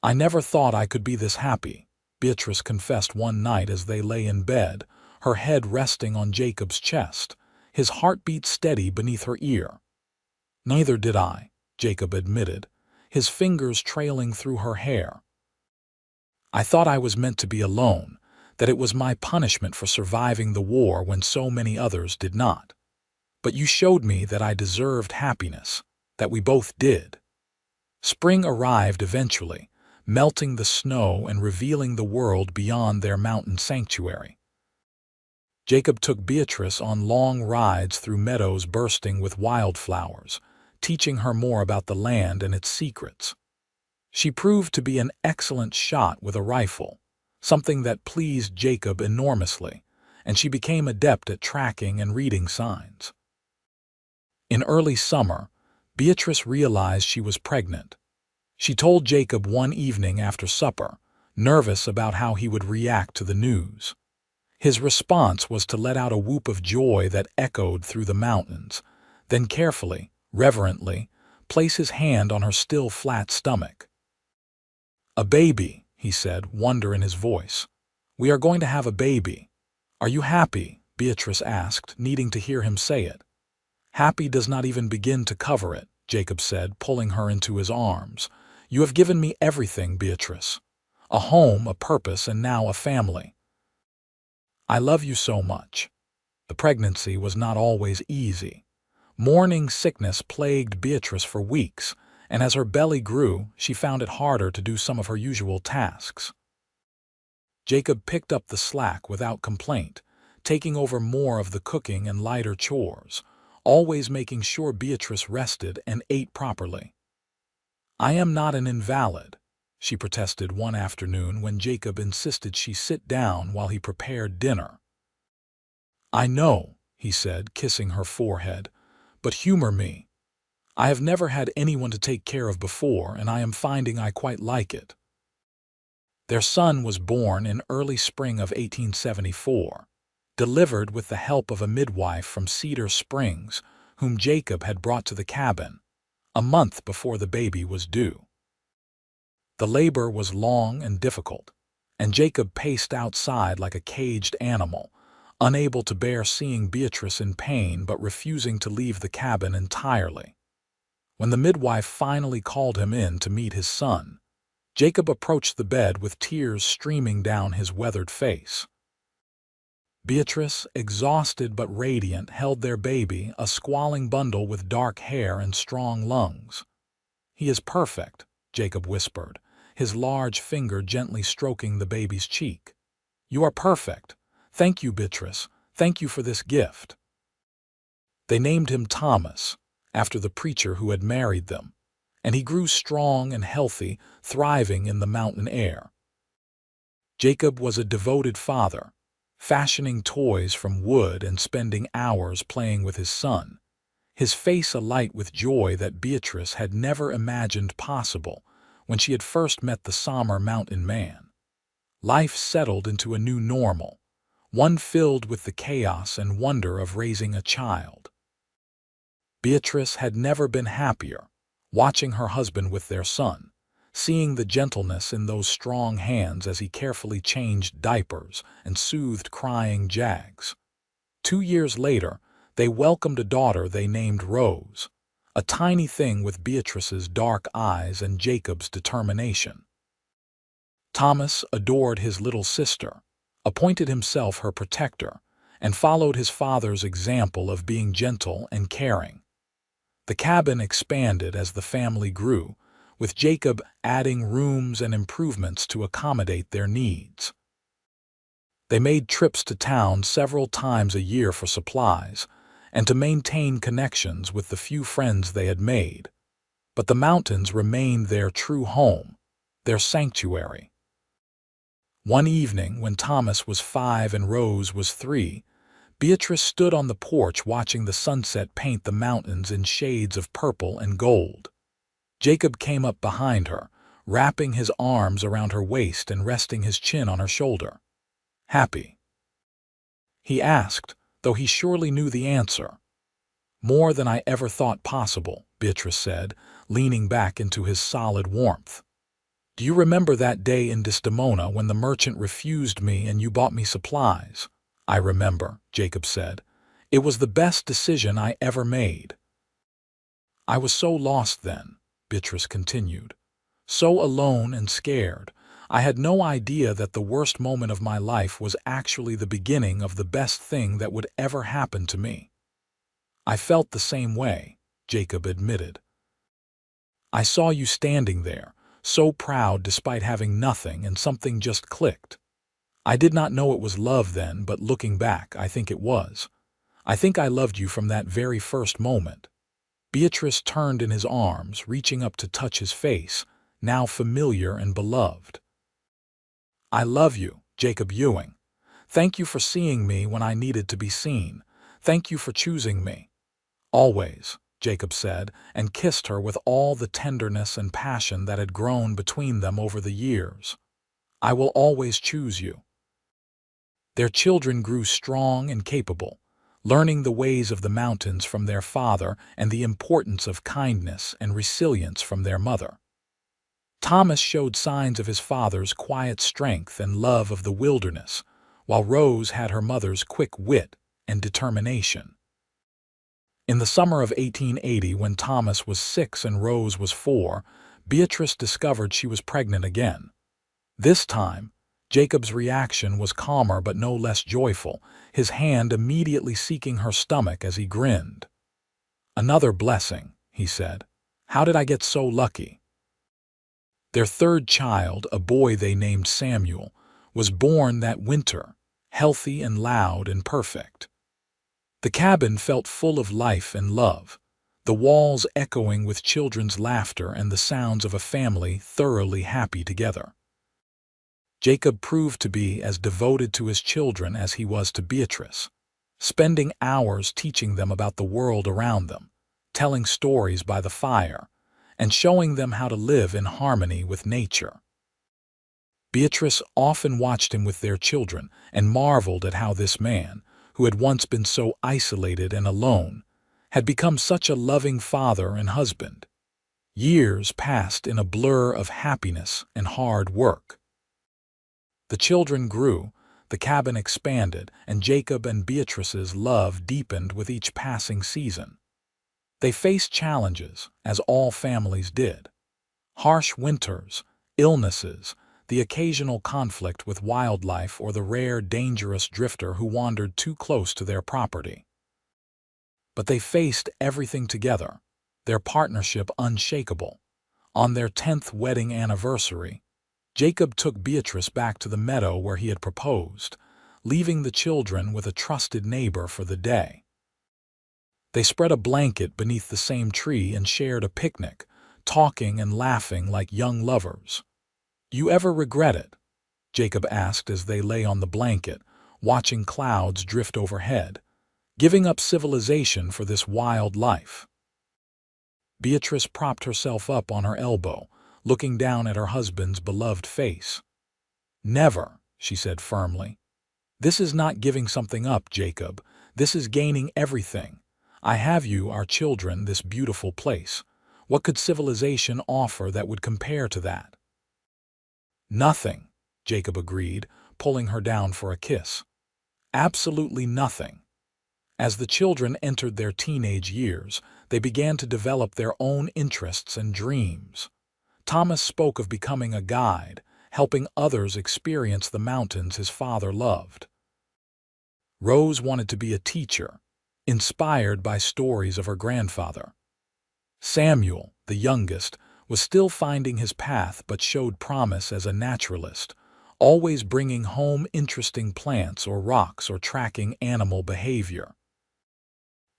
"I never thought I could be this happy," Beatrice confessed one night as they lay in bed, her head resting on Jacob's chest, his heartbeat steady beneath her ear. "Neither did I," Jacob admitted, his fingers trailing through her hair. "I thought I was meant to be alone, that it was my punishment for surviving the war when so many others did not. But you showed me that I deserved happiness, that we both did." Spring arrived eventually, melting the snow and revealing the world beyond their mountain sanctuary. Jacob took Beatrice on long rides through meadows bursting with wildflowers, teaching her more about the land and its secrets. She proved to be an excellent shot with a rifle, something that pleased Jacob enormously, and she became adept at tracking and reading signs. In early summer, Beatrice realized she was pregnant. She told Jacob one evening after supper, nervous about how he would react to the news. His response was to let out a whoop of joy that echoed through the mountains, then carefully, reverently, place his hand on her still flat stomach. "A baby," he said, wonder in his voice. "We are going to have a baby. Are you happy?" Beatrice asked, needing to hear him say it. "Happy does not even begin to cover it," Jacob said, pulling her into his arms. "You have given me everything, Beatrice. A home, a purpose, and now a family. I love you so much." The pregnancy was not always easy. Morning sickness plagued Beatrice for weeks, and as her belly grew, she found it harder to do some of her usual tasks. Jacob picked up the slack without complaint, taking over more of the cooking and lighter chores, always making sure Beatrice rested and ate properly. "I am not an invalid," she protested one afternoon when Jacob insisted she sit down while he prepared dinner. "I know," he said, kissing her forehead, "but humor me. I have never had anyone to take care of before, and I am finding I quite like it." Their son was born in early spring of 1874, delivered with the help of a midwife from Cedar Springs, whom Jacob had brought to the cabin, a month before the baby was due. The labor was long and difficult, and Jacob paced outside like a caged animal, unable to bear seeing Beatrice in pain but refusing to leave the cabin entirely. When the midwife finally called him in to meet his son, Jacob approached the bed with tears streaming down his weathered face. Beatrice, exhausted but radiant, held their baby, a squalling bundle with dark hair and strong lungs. "He is perfect," Jacob whispered, his large finger gently stroking the baby's cheek. "You are perfect. Thank you, Beatrice. Thank you for this gift." They named him Thomas, after the preacher who had married them, and he grew strong and healthy, thriving in the mountain air. Jacob was a devoted father, fashioning toys from wood and spending hours playing with his son, his face alight with joy that Beatrice had never imagined possible when she had first met the somber mountain man. Life settled into a new normal, one filled with the chaos and wonder of raising a child. Beatrice had never been happier, watching her husband with their son, seeing the gentleness in those strong hands as he carefully changed diapers and soothed crying Jags. 2 years later, they welcomed a daughter they named Rose, a tiny thing with Beatrice's dark eyes and Jacob's determination. Thomas adored his little sister, appointed himself her protector, and followed his father's example of being gentle and caring. The cabin expanded as the family grew, with Jacob adding rooms and improvements to accommodate their needs. They made trips to town several times a year for supplies and to maintain connections with the few friends they had made. But the mountains remained their true home, their sanctuary. One evening, when Thomas was 5 and Rose was 3, Beatrice stood on the porch watching the sunset paint the mountains in shades of purple and gold. Jacob came up behind her, wrapping his arms around her waist and resting his chin on her shoulder. "Happy?" he asked, though he surely knew the answer. "More than I ever thought possible," Beatrice said, leaning back into his solid warmth. "Do you remember that day in Desdemona when the merchant refused me and you bought me supplies?" "I remember," Jacob said. "It was the best decision I ever made." "I was so lost then," Beatrice continued. "So alone and scared. I had no idea that the worst moment of my life was actually the beginning of the best thing that would ever happen to me." "I felt the same way," Jacob admitted. "I saw you standing there, so proud despite having nothing, and something just clicked. I did not know it was love then, but looking back, I think it was. I think I loved you from that very first moment." Beatrice turned in his arms, reaching up to touch his face, now familiar and beloved. "I love you, Jacob Ewing. Thank you for seeing me when I needed to be seen. Thank you for choosing me." "Always," Jacob said, and kissed her with all the tenderness and passion that had grown between them over the years. "I will always choose you." Their children grew strong and capable, learning the ways of the mountains from their father and the importance of kindness and resilience from their mother. Thomas showed signs of his father's quiet strength and love of the wilderness, while Rose had her mother's quick wit and determination. In the summer of 1880, when Thomas was 6 and Rose was 4, Beatrice discovered she was pregnant again. This time, Jacob's reaction was calmer but no less joyful, his hand immediately seeking her stomach as he grinned. "Another blessing," he said. "How did I get so lucky?" Their third child, a boy they named Samuel, was born that winter, healthy and loud and perfect. The cabin felt full of life and love, the walls echoing with children's laughter and the sounds of a family thoroughly happy together. Jacob proved to be as devoted to his children as he was to Beatrice, spending hours teaching them about the world around them, telling stories by the fire, and showing them how to live in harmony with nature. Beatrice often watched him with their children and marveled at how this man, who had once been so isolated and alone, had become such a loving father and husband. Years passed in a blur of happiness and hard work. The children grew, the cabin expanded, and Jacob and Beatrice's love deepened with each passing season. They faced challenges, as all families did. Harsh winters, illnesses, the occasional conflict with wildlife or the rare dangerous drifter who wandered too close to their property. But they faced everything together, their partnership unshakable. On their 10th wedding anniversary, Jacob took Beatrice back to the meadow where he had proposed, leaving the children with a trusted neighbor for the day. They spread a blanket beneath the same tree and shared a picnic, talking and laughing like young lovers. "You ever regret it?" Jacob asked as they lay on the blanket, watching clouds drift overhead, giving up civilization for this wild life. Beatrice propped herself up on her elbow, looking down at her husband's beloved face. "Never," she said firmly. "This is not giving something up, Jacob. This is gaining everything. I have you, our children, this beautiful place. What could civilization offer that would compare to that?" "Nothing," Jacob agreed, pulling her down for a kiss. "Absolutely nothing." As the children entered their teenage years, they began to develop their own interests and dreams. Thomas spoke of becoming a guide, helping others experience the mountains his father loved. Rose wanted to be a teacher, inspired by stories of her grandfather. Samuel, the youngest, was still finding his path but showed promise as a naturalist, always bringing home interesting plants or rocks or tracking animal behavior.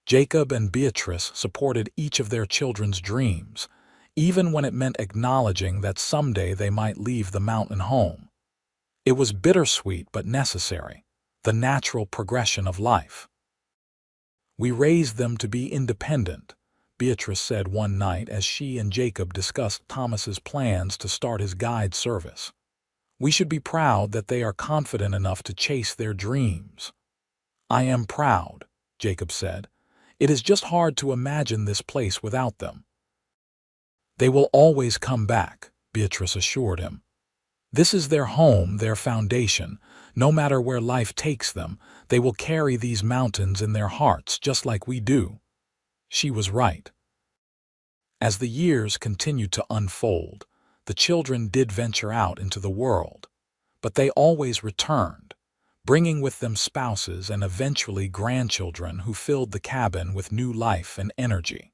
Jacob and Beatrice supported each of their children's dreams, even when it meant acknowledging that someday they might leave the mountain home. It was bittersweet but necessary, the natural progression of life. "We raised them to be independent," Beatrice said one night as she and Jacob discussed Thomas's plans to start his guide service. "We should be proud that they are confident enough to chase their dreams." "I am proud," Jacob said. "It is just hard to imagine this place without them." "They will always come back," Beatrice assured him. "This is their home, their foundation. No matter where life takes them, they will carry these mountains in their hearts just like we do." She was right. As the years continued to unfold, the children did venture out into the world, but they always returned, bringing with them spouses and eventually grandchildren who filled the cabin with new life and energy.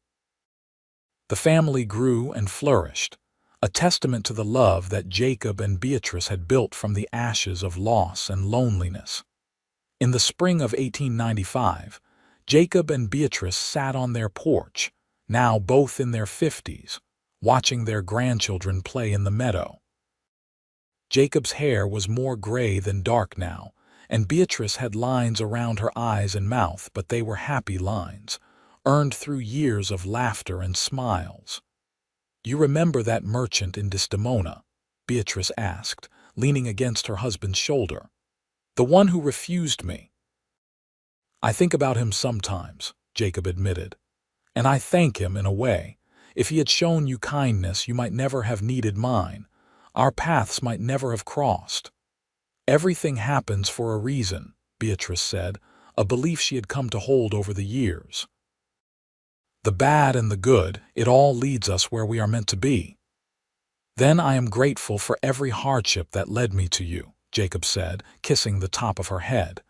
The family grew and flourished, a testament to the love that Jacob and Beatrice had built from the ashes of loss and loneliness. In the spring of 1895, Jacob and Beatrice sat on their porch, now both in their 50s, watching their grandchildren play in the meadow. Jacob's hair was more gray than dark now, and Beatrice had lines around her eyes and mouth, but they were happy lines, earned through years of laughter and smiles. "You remember that merchant in Desdemona?" Beatrice asked, leaning against her husband's shoulder. The one who refused me. I think about him sometimes, Jacob admitted, and I thank him in a way. If he had shown you kindness, you might never have needed mine. Our paths might never have crossed. Everything happens for a reason, Beatrice said, a belief she had come to hold over the years. The bad and the good, it all leads us where we are meant to be. Then I am grateful for every hardship that led me to you, Jacob said, kissing the top of her head.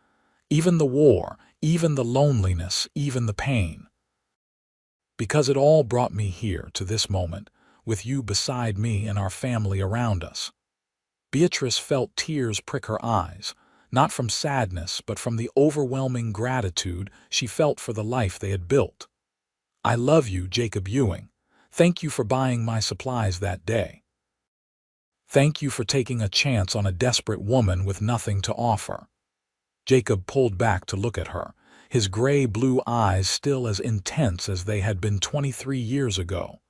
Even the war, even the loneliness, even the pain. Because it all brought me here to this moment, with you beside me and our family around us. Beatrice felt tears prick her eyes, not from sadness but from the overwhelming gratitude she felt for the life they had built. I love you, Jacob Ewing. Thank you for buying my supplies that day. Thank you for taking a chance on a desperate woman with nothing to offer. Jacob pulled back to look at her, his gray-blue eyes still as intense as they had been 23 years ago.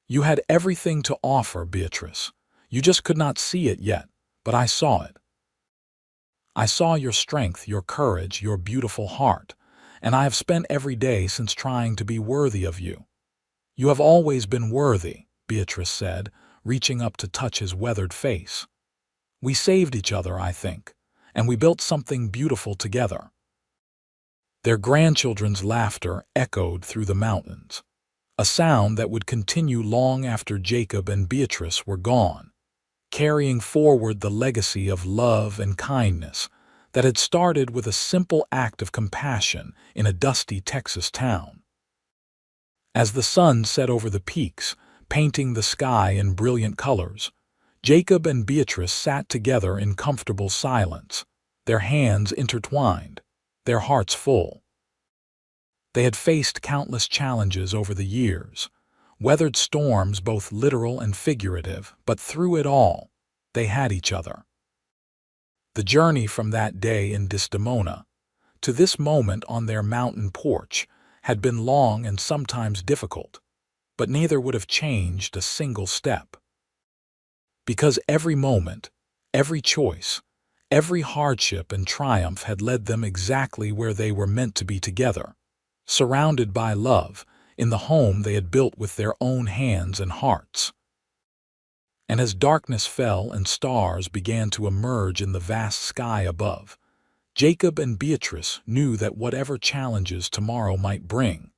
You had everything to offer, Beatrice. You just could not see it yet, but I saw it. I saw your strength, your courage, your beautiful heart, and I have spent every day since trying to be worthy of you. You have always been worthy, Beatrice said, reaching up to touch his weathered face. We saved each other, I think, and we built something beautiful together. Their grandchildren's laughter echoed through the mountains, a sound that would continue long after Jacob and Beatrice were gone, carrying forward the legacy of love and kindness that had started with a simple act of compassion in a dusty Texas town. As the sun set over the peaks, painting the sky in brilliant colors, Jacob and Beatrice sat together in comfortable silence, their hands intertwined, their hearts full. They had faced countless challenges over the years, weathered storms both literal and figurative, but through it all, they had each other. The journey from that day in Desdemona to this moment on their mountain porch had been long and sometimes difficult, but neither would have changed a single step. Because every moment, every choice, every hardship and triumph had led them exactly where they were meant to be together, surrounded by love, in the home they had built with their own hands and hearts. And as darkness fell and stars began to emerge in the vast sky above, Jacob and Beatrice knew that whatever challenges tomorrow might bring,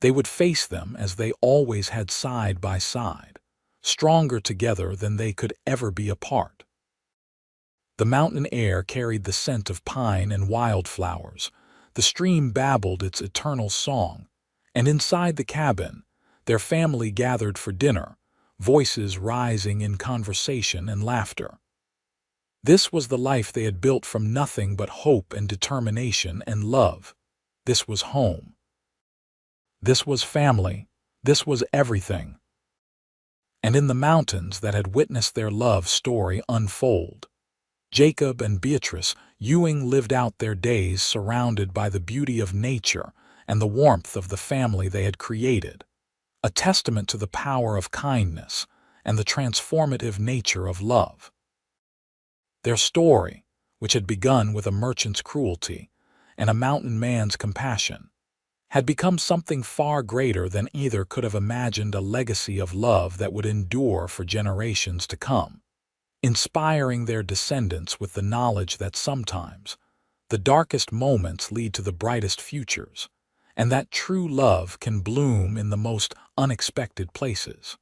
they would face them as they always had, side by side, stronger together than they could ever be apart. The mountain air carried the scent of pine and wildflowers, the stream babbled its eternal song, and inside the cabin, their family gathered for dinner, voices rising in conversation and laughter. This was the life they had built from nothing but hope and determination and love. This was home. This was family. This was everything. And in the mountains that had witnessed their love story unfold, Jacob and Beatrice Ewing lived out their days surrounded by the beauty of nature and the warmth of the family they had created, a testament to the power of kindness and the transformative nature of love. Their story, which had begun with a merchant's cruelty and a mountain man's compassion, had become something far greater than either could have imagined, a legacy of love that would endure for generations to come, inspiring their descendants with the knowledge that sometimes the darkest moments lead to the brightest futures, and that true love can bloom in the most unexpected places.